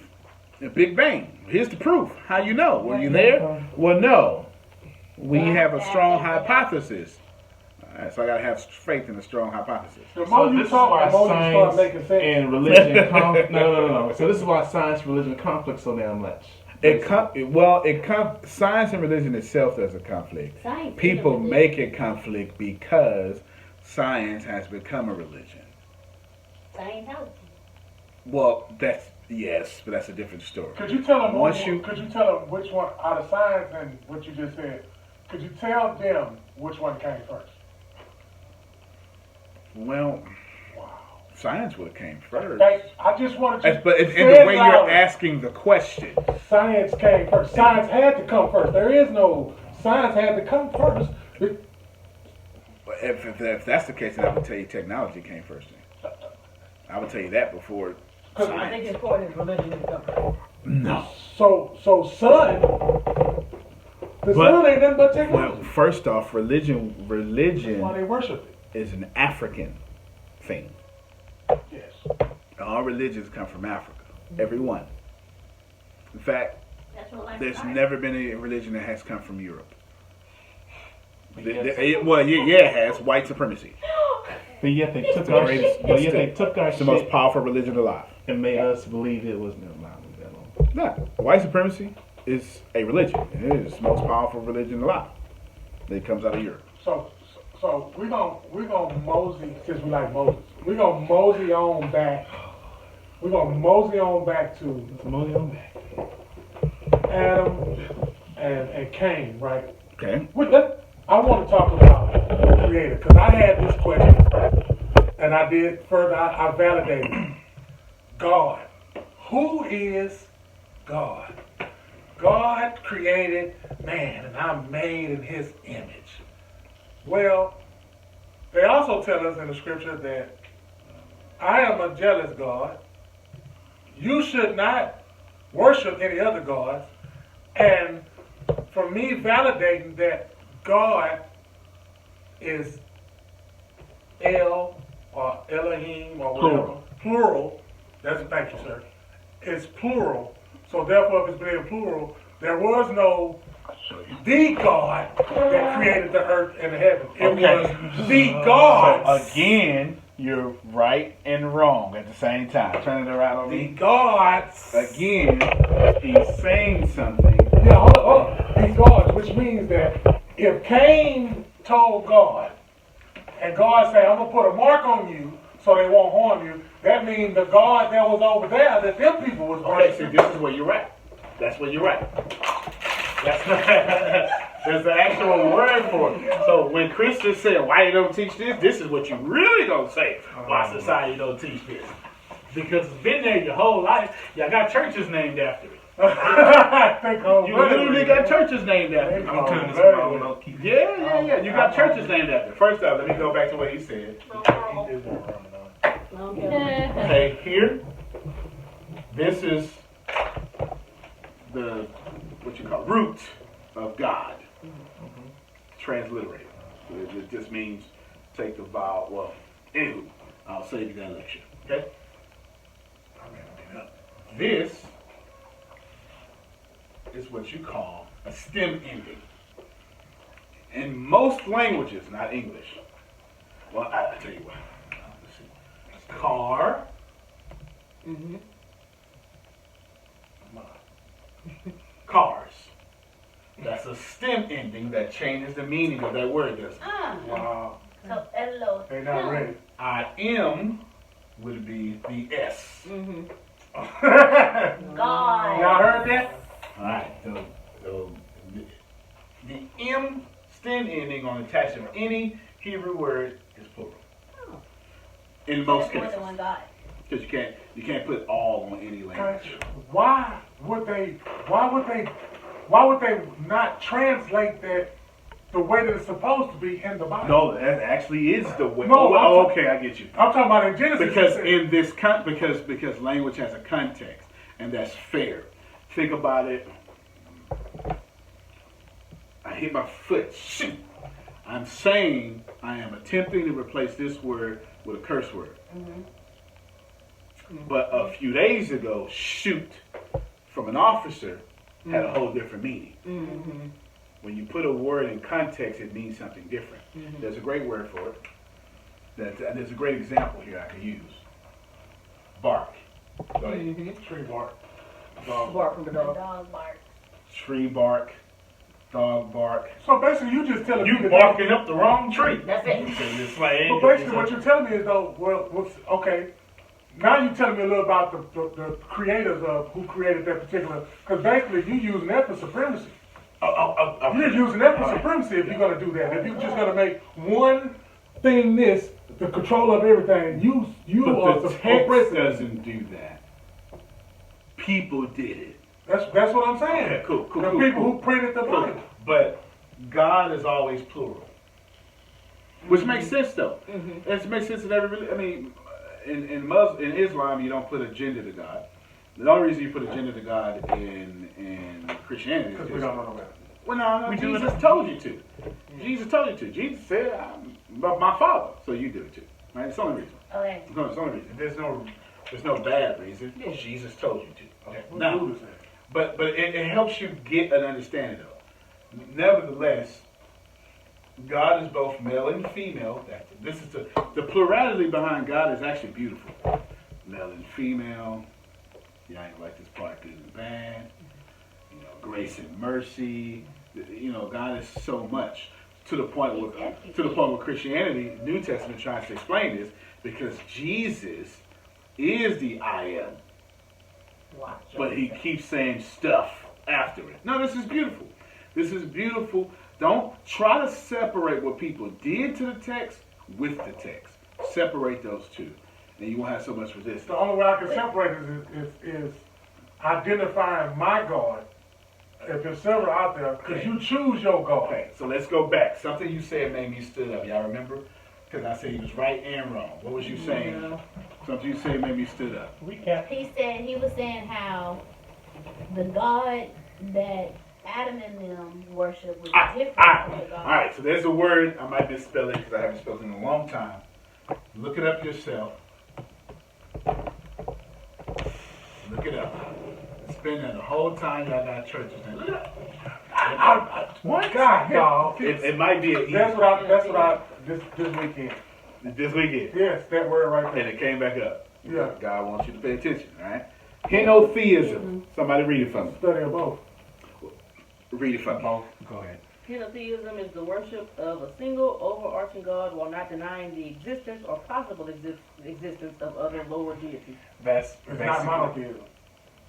The Big Bang. Here's the proof. How you know? Were you there? Well, no. We have a strong hypothesis. All right, so I gotta have faith in a strong hypothesis. The more you talk, the more you start making sense. And religion, no. So this is why science and religion conflict so damn much. Science and religion itself does a conflict. Science People is a religion. make it conflict because science has become a religion. Scientology. Well, but that's a different story. Could you tell them Once could you tell them which one out of science and what you just said? Could you tell them which one came first? Well, science would have came first. I just wanted to. But in the way you're asking the question, science came first. Science had to come first. There is no science had to come first. if that's the case, then I would tell you technology came first. Then. I would tell you that before I science. think it's important is religion didn't come first. No. So sun. The sun ain't nothing but technology. Well, first off, religion That's why they worship it. is an African thing. Yes. All religions come from Africa. Every one. In fact, That's what life there's started. never been a religion that has come from Europe. It has white supremacy. But yet they took our It's the most shit powerful religion alive. and made us believe it was never mind. Leave that alone. No, white supremacy is a religion. It is the most powerful religion alive. It comes out of Europe. So we're gonna mosey, since we like Moses. We're gonna mosey on back. We're gonna mosey on back to Adam and Cain, right? Okay. I want to talk about the Creator because I had this question and I did further. I validated God. Who is God? God created man, and I'm made in His image. Well, they also tell us in the scripture that I am a jealous God. You should not worship any other gods. And for me validating that God is El or Elohim or whatever, plural. Thank you, sir. It's plural. So therefore, if it's being plural, there was no the God that created the earth and the heaven. It was the gods. So again, you're right and wrong at the same time. Turning it around on The me. gods. Again, he's saying something. Yeah, hold on. These gods, which means that if Cain told God, and God said, I'm going to put a mark on you so they won't harm you, that means the God that was over there that them people was Okay, see, worshiping. this is where you're right. That's where you're right. There's the actual word for it. So when Christians say, why you don't teach this? This is what you really don't say. Why society don't teach this? Because it's been there your whole life. Y'all got churches named after it. You literally got churches named after it. I'm turning this around. Yeah. You got churches named after it. First off, let me go back to what he said. Okay, here. This is the what you call root of God. Transliterated. So it just means take the vowel. Well, anywho, I'll save you that lecture. Okay? This is what you call a stem ending. In most languages, not English. Well, I'll tell you what. Let's see. Car. Cars. That's a stem ending that changes the meaning of that word, doesn't it? Wow. So, hello. They not ready. I am would be the S. God. Y'all heard that? Alright, the M stem ending on attached of any Hebrew word is plural. Oh. In most There's more cases. than one God. Because you can't put all on any language. Why would they not translate that the way that it's supposed to be in the Bible? No, that actually is the way. No, Okay, I get you. I'm talking about in Genesis. Because it in this because language has a context, and that's fair. Think about it. I hit my foot. Shoot. I'm saying I am attempting to replace this word with a curse word. But a few days ago, shoot from an officer had a whole different meaning. When you put a word in context, it means something different. There's a great word for it. There's a great example here I could use. Bark. Go ahead. Tree bark. Bark from the dog. Dog bark. Tree bark. Dog bark. So basically, you just telling me You that barking up the wrong tree. That's it. It's like, But basically, what you're telling me is though, okay. Now you're telling me a little about the creators of who created that particular. Because basically, you using that for supremacy. okay. You're using that for supremacy if you're going to do that. If you're just going to make one thing the control of everything, you are But the text oppressive. doesn't do that. People did it. That's what I'm saying. Okay, cool, The people who printed the Bible. But God is always plural, which makes sense though. It makes sense in every. I mean, in Islam, you don't put a gender to God. The only reason you put a gender to God in Christianity is Because we don't know about it. well, no, Jesus told you to. Jesus told you to. Jesus said, "I'm my Father," so you do it too. Right? It's the only reason. Okay. No, it's the only reason. There's no bad reason. Jesus told you to. Okay. Now, but it helps you get an understanding of it. Nevertheless, God is both male and female. This is the plurality behind God is actually beautiful. Male and female. Yeah, I ain't like this part good and bad. You know, grace and mercy. You know, God is so much to the point where Christianity, New Testament tries to explain this because Jesus is the I am. But he keeps saying stuff after it. No, this is beautiful. This is beautiful. Don't try to separate what people did to the text with the text. Separate those two. And you won't have so much resistance. The only way I can separate is identifying my God. If there's several out there, because you choose your God. Okay, so let's go back. Something you said made me stood up. Y'all remember? Because I said he was right and wrong. What was you saying? Yeah. Something you said made me stood up. Recap. He was saying how the God that Adam and them worship was different from the God. All right, so there's a word. I might misspell it because I haven't spelled it in a long time. Look it up yourself. Look it up. Spend that the whole time y'all got churches. Look it up. What? God, y'all. It might be an That's what I this weekend. This weekend. Yes, that word right there. And it came back up. Yeah. God wants you to pay attention, all right? Henotheism. Somebody read it for me. Study of both. Read it for me. Go ahead. Henotheism is the worship of a single overarching God while not denying the existence or possible existence of other lower deities. That's It's not monotheism.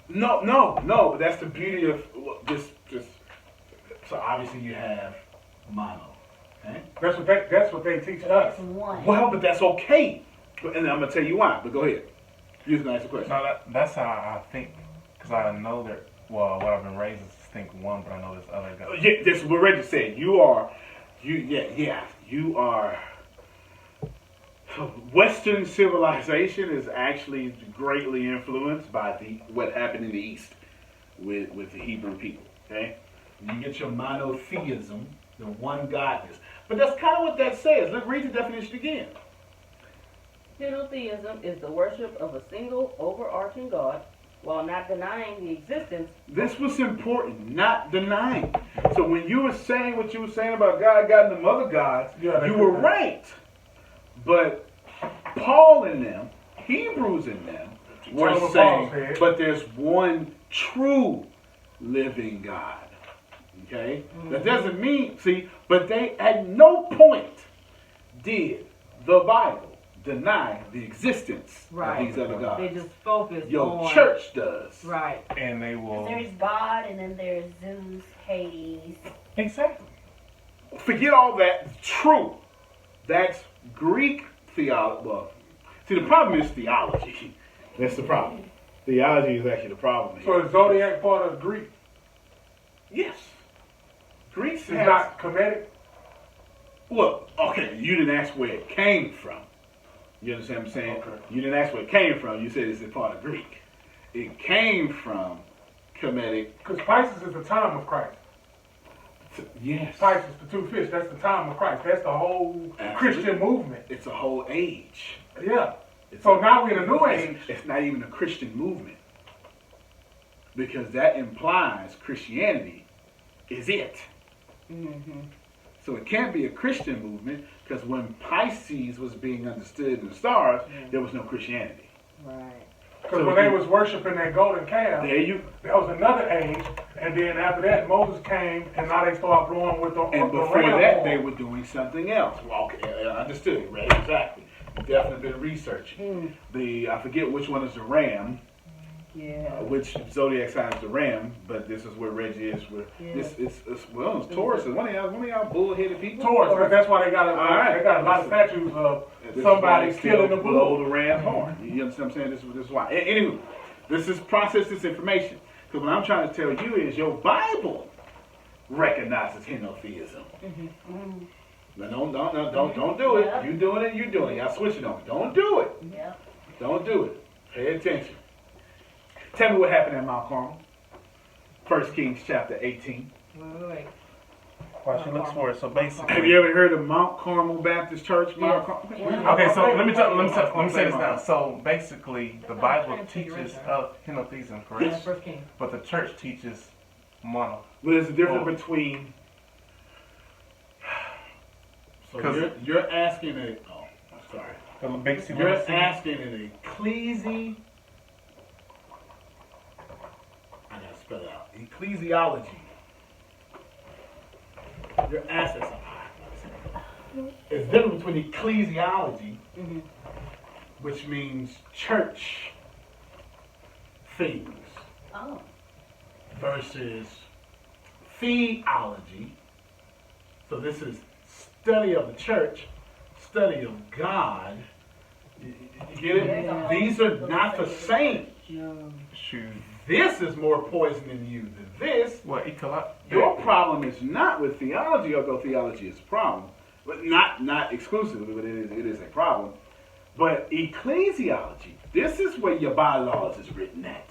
No. But that's the beauty of just. So obviously you have mono. Okay? That's what they teach us. One. Well, but that's okay. And I'm gonna tell you why. But go ahead. You was gonna ask a question. No, that's how I think, because I know that. Well, what I've been raised is to think one, but I know there's other guys. Yeah, that's what Reggie said. You are. Western civilization is actually greatly influenced by what happened in the East with the Hebrew people. Okay, you get your monotheism, the one godness. But that's kind of what that says. Let's read the definition again. Henotheism is the worship of a single overarching God while not denying the existence. This was important, not denying. So when you were saying what you were saying about God and the other gods, Yeah, you were right. But Paul and them, Hebrews and them, were Tell them saying, Paul said. but there's one true living God. Okay? That doesn't mean, but they at no point did the Bible deny the existence of these other gods. They just focus Your on church does. Right. And they will. There's God, and then there's Zeus, Hades. Exactly. Forget all that. It's true. That's Greek theology. Well, see, the problem is theology. That's the problem. Theology is actually the problem So here. is zodiac part of Greek? Yes. Greece It's has... not Kemetic? Well, okay, you didn't ask where it came from. You understand what I'm saying? Okay. You didn't ask where it came from. You said it's a part of Greek. It came from Kemetic. Because Pisces is the time of Christ. Yes. Pisces, the two fish, that's the time of Christ. That's the whole Christian movement. It's a whole age. Yeah. So now we're in a new age. It's not even a Christian movement. because that implies Christianity is it. Mm-hmm. So it can't be a Christian movement because when Pisces was being understood in the stars, there was no Christianity. Right. Because So when they was worshiping that golden calf, There you. that was another age, and then after that, Moses came, and now they started blowing with the And the before ram that, horn. they were doing something else. Well, okay, I understood. Right? Exactly. You've definitely been researching. I forget which one is the ram. Yeah. Which zodiac sign is the ram, but this is where Reggie is. Where it's Taurus. One of y'all bullheaded people. Taurus, because that's why they got Alright. they got a lot of statues of This is somebody why they killing the still blow bull. the ram horn. You understand what I'm saying? This is why. Anyway, this is process this information. Because what I'm trying to tell you is your Bible recognizes henotheism. Now don't do it. Yeah. You doing it, you doing it. Y'all switching on me. Don't do it. Yep. Don't do it. Pay attention. Tell me what happened at Mount Carmel. 1 Kings chapter 18. Wait. While she looks for it, so basically. Have you ever heard of Mount Carmel Baptist Church? Mount Carmel? Okay, so let me say this now. So basically, the Bible teaches of henotheism, Yeah, correct? First King. But the church teaches mono. But there's a difference between. So 'Cause- you're asking a. Oh, I'm sorry. The basic You're asking an ecclesi. I gotta spell it out. Ecclesiology. You're asking something. It's different between ecclesiology, which means church things, Oh. versus theology. So this is study of the church, study of God. You get it? Yeah. These are not the same. No. Shoot. This is more poison in you than this. What Your problem is not with theology, although theology is a problem, but not exclusively, but it is a problem. But ecclesiology, this is where your bylaws is written at.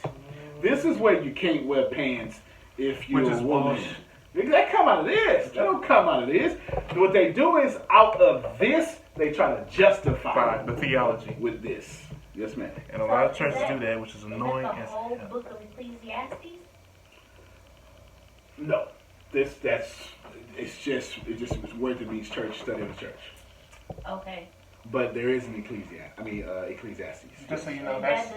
This is where you can't wear pants if you're Which a is woman. bullshit. That come out of this. That don't come out of this. What they do is out of this, they try to justify the theology. with this. Yes, ma'am. And a lot of churches do that, which is Is annoying that the as whole hell. book of Ecclesiastes? No, it's just word to means church, study of the church. Okay. But there is an Ecclesiastes. Just so you know, that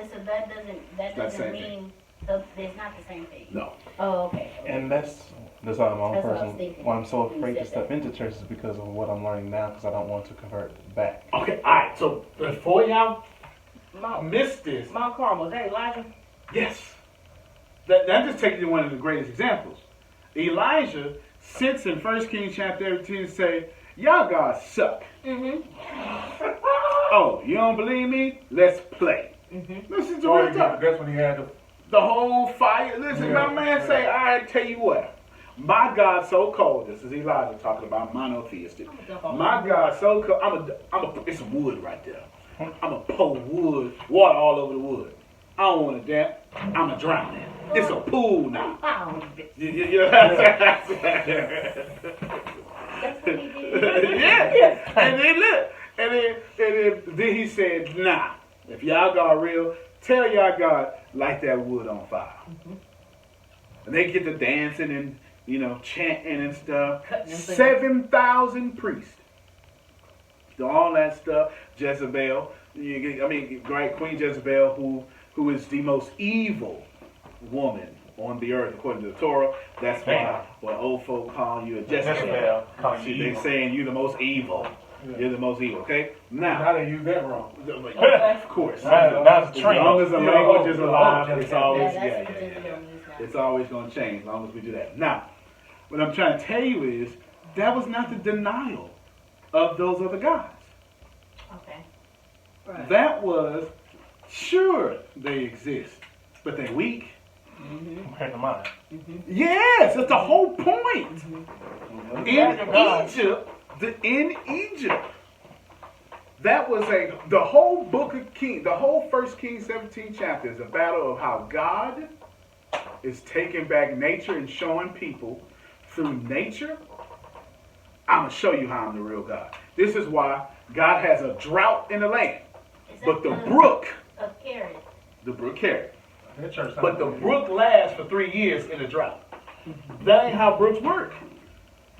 That's the same doesn't mean it's not the same thing. No. Oh, okay. and that's why my own That's what I was person. thinking. Why I'm so You afraid to said step that. into church is because of what I'm learning now, because I don't want to convert back. Okay, all right. So before y'all Mount, miss this, Mount Carmel. Is that Elijah? yes, that just takes you to one of the greatest examples. Elijah sits in 1 Kings chapter 18 and say, "Y'all guys suck." Oh, you don't believe me? Let's play. Listen to Oh, what yeah, I'm talking. that's when he had The whole fire. Listen, Yeah. my man say, I tell you what. My God so cold. This is Elijah talking about monotheistic. My God so cold. It's some wood right there. I'm going to pour water all over the wood. I don't want to damp. I'm going to drown it. It's a pool now. You know what I'm saying? That's what he did. Yeah. And then look. And then he said, nah. If y'all got real, tell y'all God, light that wood on fire. And they get to dancing and, chanting and stuff. 7,000 priests. Do all that stuff. Jezebel. Right, Queen Jezebel, who is the most evil woman on the earth, according to the Torah. That's why when old folk call you a Jezebel. Call you See, they evil. saying you're the most evil. You're the most evil, okay? Now Now, they use that wrong. of course. That's a As trend. long as the language is alive, oh, it's yeah. always, Yeah, yeah. that's what Jezebel means now. It's always going to change as long as we do that. Now, what I'm trying to tell you is that was not the denial of those other guys. Okay. Right. That was, sure, they exist, but they're weak. Compared to mine. Yes, that's the whole point. Mm-hmm. In Egypt, that was the whole book of Kings, the whole 1 Kings 17 chapter is a battle of how God is taking back nature and showing people through nature. I'm going to show you how I'm the real God. This is why God has a drought in the land. Is that But the of brook carrot? Carried. That church sounds But the good. brook lasts for 3 years in a drought. That ain't how brooks work.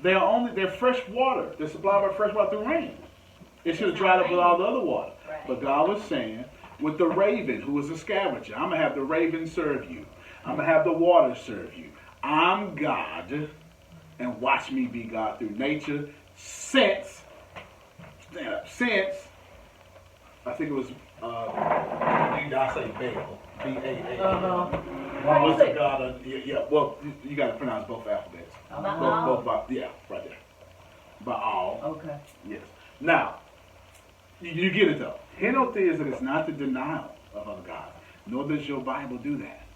They're fresh water. They're supplied by fresh water through rain. It should have dried up with all the other water. Right. But God was saying, with the raven, who was a scavenger, I'm going to have the raven serve you. I'm going to have the water serve you. I'm God, and watch me be God through nature since, I think it was, I say Baal, B-A-A-L. How you Was say? the God of, well, you got to pronounce both alphabets. Baal? Both, yeah, right there. Baal. Okay. Yes. Now, you get it though. Henotheism is not the denial of other gods, nor does your Bible do that.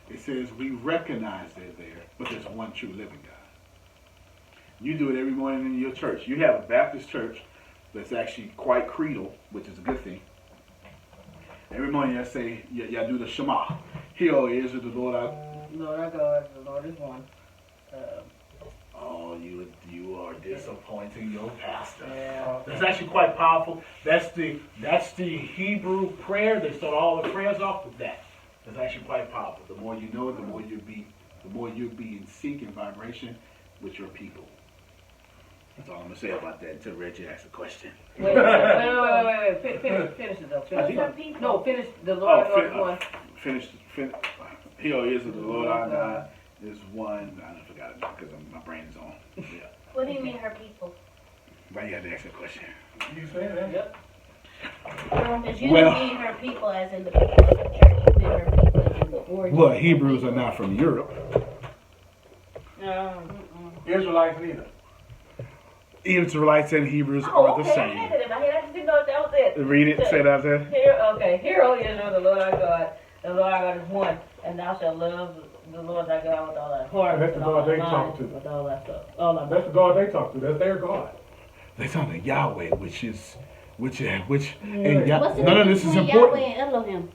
It says we recognize they're there, but there's one true living God. You do it every morning in your church. You have a Baptist church that's actually quite creedal, which is a good thing. Every morning I say, y'all do the Shema. Hear, O Israel, the Lord our... Lord our God, the Lord is one. Oh, you are disappointing your pastor. Yeah. That's actually quite powerful. That's the Hebrew prayer. They start all the prayers off with that. That's actually quite powerful. The more you know it, the more you'll be in sync and vibration with your people. That's all I'm gonna say about that until Reggie asks a question. Wait. Finish it though. Finish Your it. people. No, finish the Lord our God is one. Finish. Hear, Israel, the Lord our God is one. I forgot it because my brain is on. Yeah. What do you mean her people? But you had to ask that question. You said that? Yep. Because you Well- didn't mean her people as in the people of the church. You meant her people as in the origin. Well, Hebrews are not from Europe. Israelites neither. Israelites and Hebrews Oh, are the okay. I same. had it in my head. I just didn't know if that was it. Read it. Say that there. Hear, O Israel, the Lord our God. The Lord our God is one. And thou shalt love the Lord thy God with all thy heart. That's the with all God thy they talk mind, to. with all thy stuff. All thy That's the God they talk to. That's their God. They talk to Yahweh, which and What's the no, difference this is between important. Yahweh and Elohim?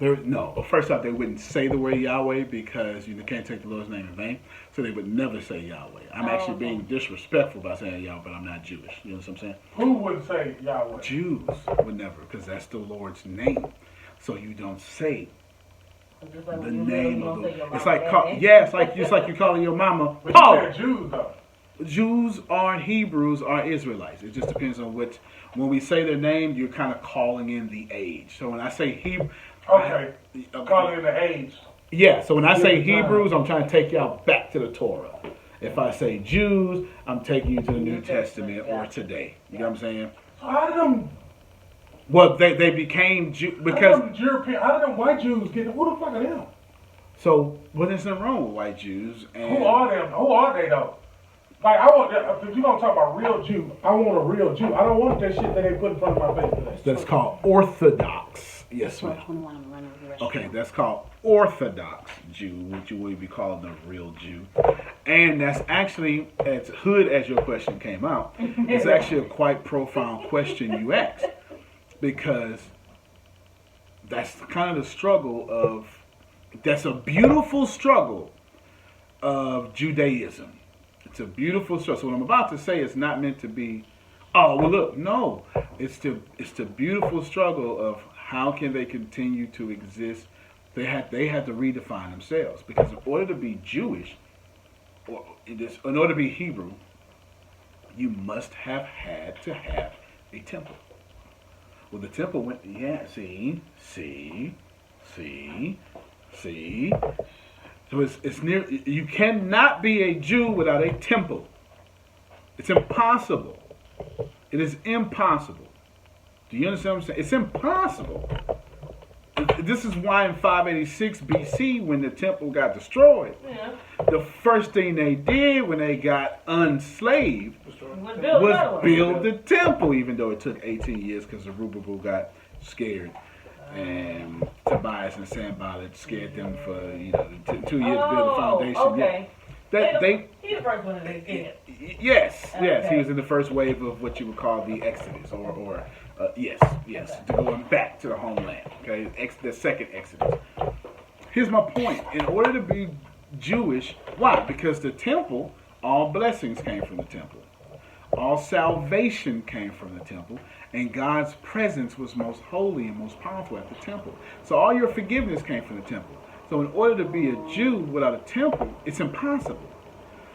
Well, first off, they wouldn't say the word Yahweh because you can't take the Lord's name in vain. So they would never say Yahweh. I'm actually being disrespectful by saying Yahweh, but I'm not Jewish. You know what I'm saying? Who would say Yahweh? Jews would never, because that's the Lord's name. So you don't say Just like the when you name don't of say the. your It's mama like daddy. just like you're calling your mama But Paul. you said Jews though. Jews are Hebrews are Israelites. It just depends on which. When we say their name, you're kind of calling in the age. So when I say Hebrew, Okay. Call it in the age. yeah. So when I say Different time. Hebrews, I'm trying to take y'all back to the Torah. If I say Jews, I'm taking you to the New Testament or today. You know what I'm saying? So how did them, Well, they became Jew because. how did them white Jews get? Who the fuck are them? So well, there's nothing wrong with white Jews. And Who are them? Who are they though? Like I want, if you gonna talk about real Jew, I want a real Jew. I don't want that shit that they put in front of my face today. That's called Orthodox. Yes, ma'am. 21, I'm running the rest. Okay, that's called Orthodox Jew, which you would be calling a real Jew. And that's actually, as hood as your question came out, it's actually a quite profound question you asked. Because that's kind of the struggle of, that's a beautiful struggle of Judaism. It's a beautiful struggle. So what I'm about to say is not meant to be, oh, well look, no. It's the beautiful struggle of how can they continue to exist. They had to redefine themselves. Because in order to be Jewish, or in order to be Hebrew, you must have had to have a temple. Well, the temple went, yeah, see. So it's near, you cannot be a Jew without a temple. It's impossible. It is impossible. Do you understand what I'm saying? It's impossible. This is why in 586 BC, when the temple got destroyed, the first thing they did when they got unslaved was build the temple, even though it took 18 years because Zerubbabel got scared. And Tobias and Sanballat scared them for 2 years to build the foundation. Okay. He's the first one that they did. Yes, he Okay. was in the first wave of what you would call the Exodus, or yes, to going back to the homeland. Okay, the second Exodus. Here's my point: in order to be Jewish, why? Because the temple, all blessings came from the temple, all salvation came from the temple, And God's presence was most holy and most powerful at the temple. So all your forgiveness came from the temple. So in order to be a Jew without a temple, it's impossible.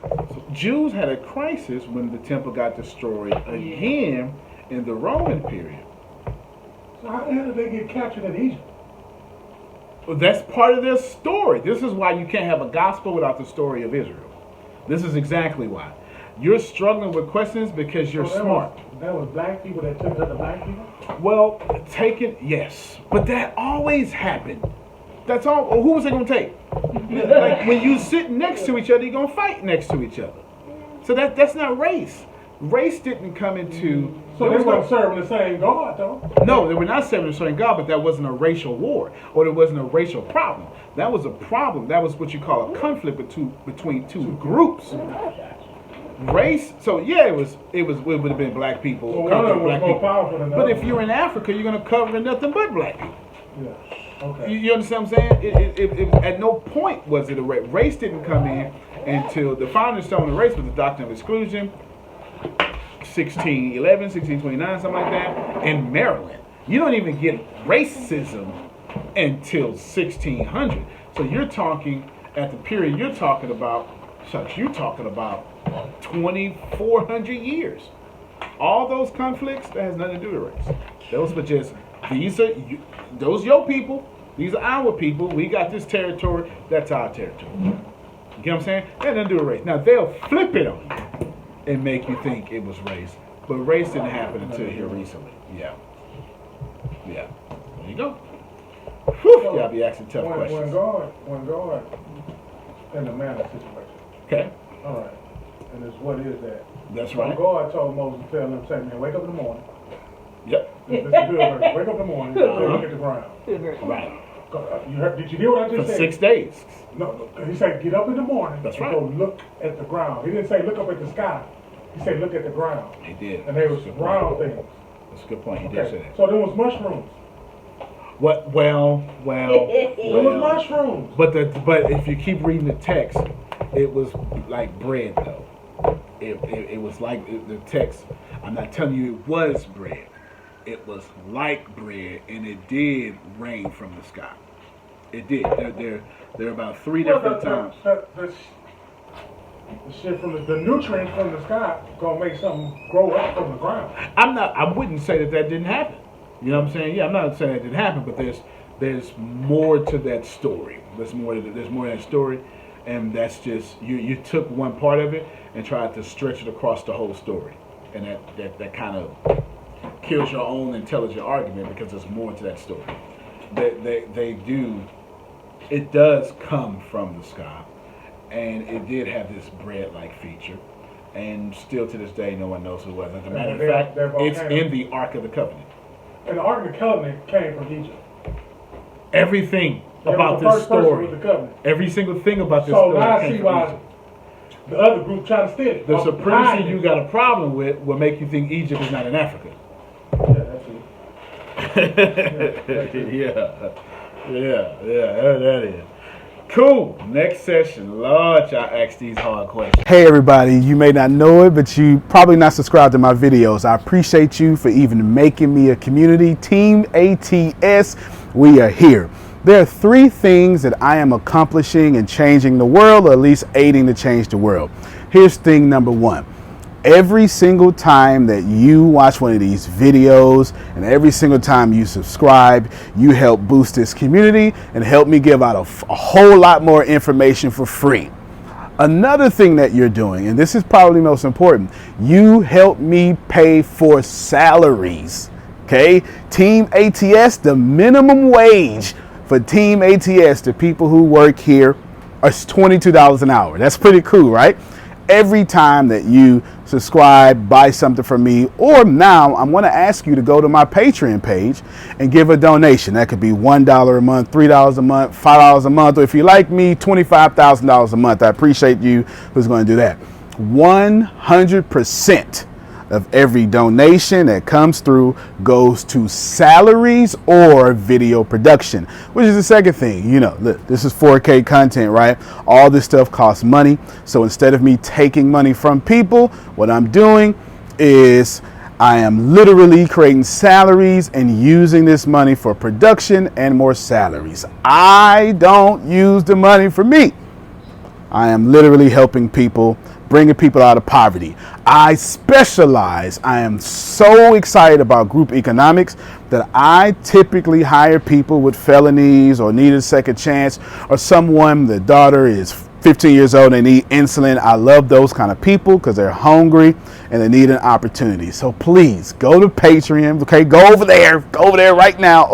So Jews had a crisis when the temple got destroyed again in the Roman period. So how the hell did they get captured in Egypt? Well, that's part of their story. This is why you can't have a gospel without the story of Israel. This is exactly why. You're struggling with questions because you're smart. That was black people that took other black people? Well, yes. But that always happened. That's all. Who was they going to take? Like when you sit next to each other, you're going to fight next to each other. So that's not race. Race didn't come into... So they weren't serving the same God, though? No, they were not serving the same God, but that wasn't a racial war, or there wasn't a racial problem. That was a problem. That was what you call a conflict between two groups. Race, so yeah, it would have been black people. Well, one of them was more powerful than the But other. if you're in Africa, you're going to cover nothing but black people. Yeah, okay. You understand what I'm saying? At no point was it a race. Race didn't come in until the founding stone of race was the doctrine of exclusion, 1611, 1629, something like that, in Maryland. You don't even get racism until 1600. So you're talking, at the period you're talking about, you're talking about 2,400 years. All those conflicts, that has nothing to do with race. Those were just, those your people, these are our people, we got this territory, that's our territory. You get what I'm saying? That has nothing to do with race. Now they'll flip it on you and make you think it was race. But race didn't happen until here recently. Yeah. There you go. Whew, y'all be asking tough questions. When God in the manna situation. Okay. All right. And it's what is that? That's When right. God told Moses, tell him, say, man, wake up in the morning. Yep. This is good verse. Wake up in the morning, look at the ground. Right. Did you hear what I just For said? 6 days. No, he said, get up in the morning. That's and right. Go look at the ground. He didn't say look up at the sky. He said look at the ground. He did. And they was round things. That's a good point. He did say that. So there was mushrooms. What? Well. There was mushrooms. But if you keep reading the text, it was like bread though. It was like the text. I'm not telling you it was bread. It was like bread, and it did rain from the sky. It did. There are about 3 different times. The shit from the nutrients from the sky gonna make something grow up from the ground. I wouldn't say that didn't happen. You know what I'm saying? Yeah, I'm not saying that didn't happen, but there's more to that story. There's more to that story, and that's just you took one part of it and tried to stretch it across the whole story, and that kind of kills your own intelligent argument because there's more to that story. It does come from the sky, and it did have this bread-like feature, and still to this day no one knows who it was. As a matter of fact, it's in the Ark of the Covenant. And the Ark of the Covenant came from Egypt. Everything about this story, every single thing about this story. So now I see why the other group trying to steal it. The supremacy you got a problem with will make you think Egypt is not in Africa. Yeah, that is. Cool. Next session. Lord, y'all ask these hard questions. Hey everybody, you may not know it, but you probably not subscribed to my videos. I appreciate you for even making me a community. Team ATS, we are here. There are 3 things that I am accomplishing and changing the world, or at least aiding to change the world. Here's thing number 1. Every single time that you watch one of these videos and every single time you subscribe, you help boost this community and help me give out a whole lot more information for free. Another thing that you're doing, and this is probably most important, you help me pay for salaries. Okay? Team ATS, the minimum wage for Team ATS, the people who work here, is $22 an hour. That's pretty cool, right? Every time that you subscribe, buy something from me, or now I'm going to ask you to go to my Patreon page and give a donation. That could be $1 a month, $3 a month, $5 a month, or if you like me, $25,000 a month. I appreciate you who's going to do that. 100% of every donation that comes through goes to salaries or video production, which is the second thing. You know, look, this is 4K content, right? All this stuff costs money. So instead of me taking money from people, what I'm doing is I am literally creating salaries and using this money for production and more salaries. I don't use the money for me. I am literally helping people, bringing people out of poverty. I specialize. I am so excited about group economics that I typically hire people with felonies or need a second chance, or someone, the daughter is 15 years old and they need insulin. I love those kind of people because they're hungry and they need an opportunity. So please go to Patreon. Okay, go over there right now.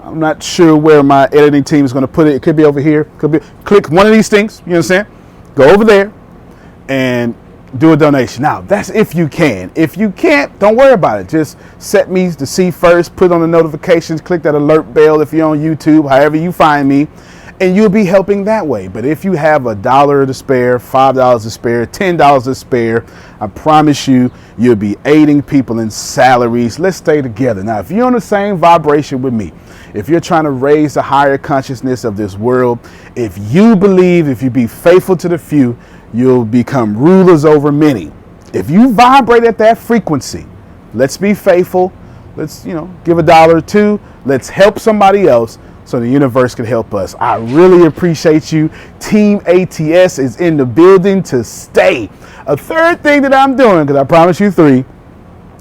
I'm not sure where my editing team is going to put it. It could be over here. Click one of these things. You understand? Go over there and do a donation. Now, that's if you can. If you can't, don't worry about it. Just set me to see first, put on the notifications, click that alert bell if you're on YouTube, however you find me, and you'll be helping that way. But if you have $1 to spare, $5 to spare, $10 to spare, I promise you, you'll be aiding people in salaries. Let's stay together. Now, if you're on the same vibration with me, if you're trying to raise the higher consciousness of this world, if you believe if you be faithful to the few, you'll become rulers over many. If you vibrate at that frequency, let's be faithful. Let's, give $1 or $2. Let's help somebody else so the universe can help us. I really appreciate you. Team ATS is in the building to stay. A third thing that I'm doing, because I promised you 3,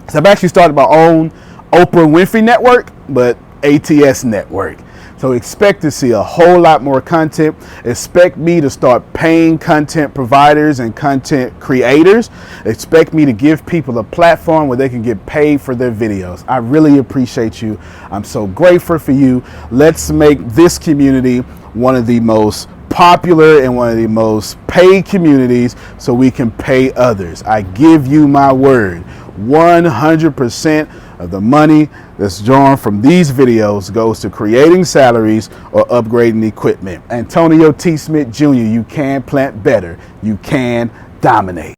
is I've actually started my own Oprah Winfrey network, but ATS network. So expect to see a whole lot more content. Expect me to start paying content providers and content creators. Expect me to give people a platform where they can get paid for their videos. I really appreciate you. I'm so grateful for you. Let's make this community one of the most popular and one of the most paid communities so we can pay others. I give you my word. 100% of the money that's drawn from these videos goes to creating salaries or upgrading equipment. Antonio T. Smith Jr., you can plant better. You can dominate.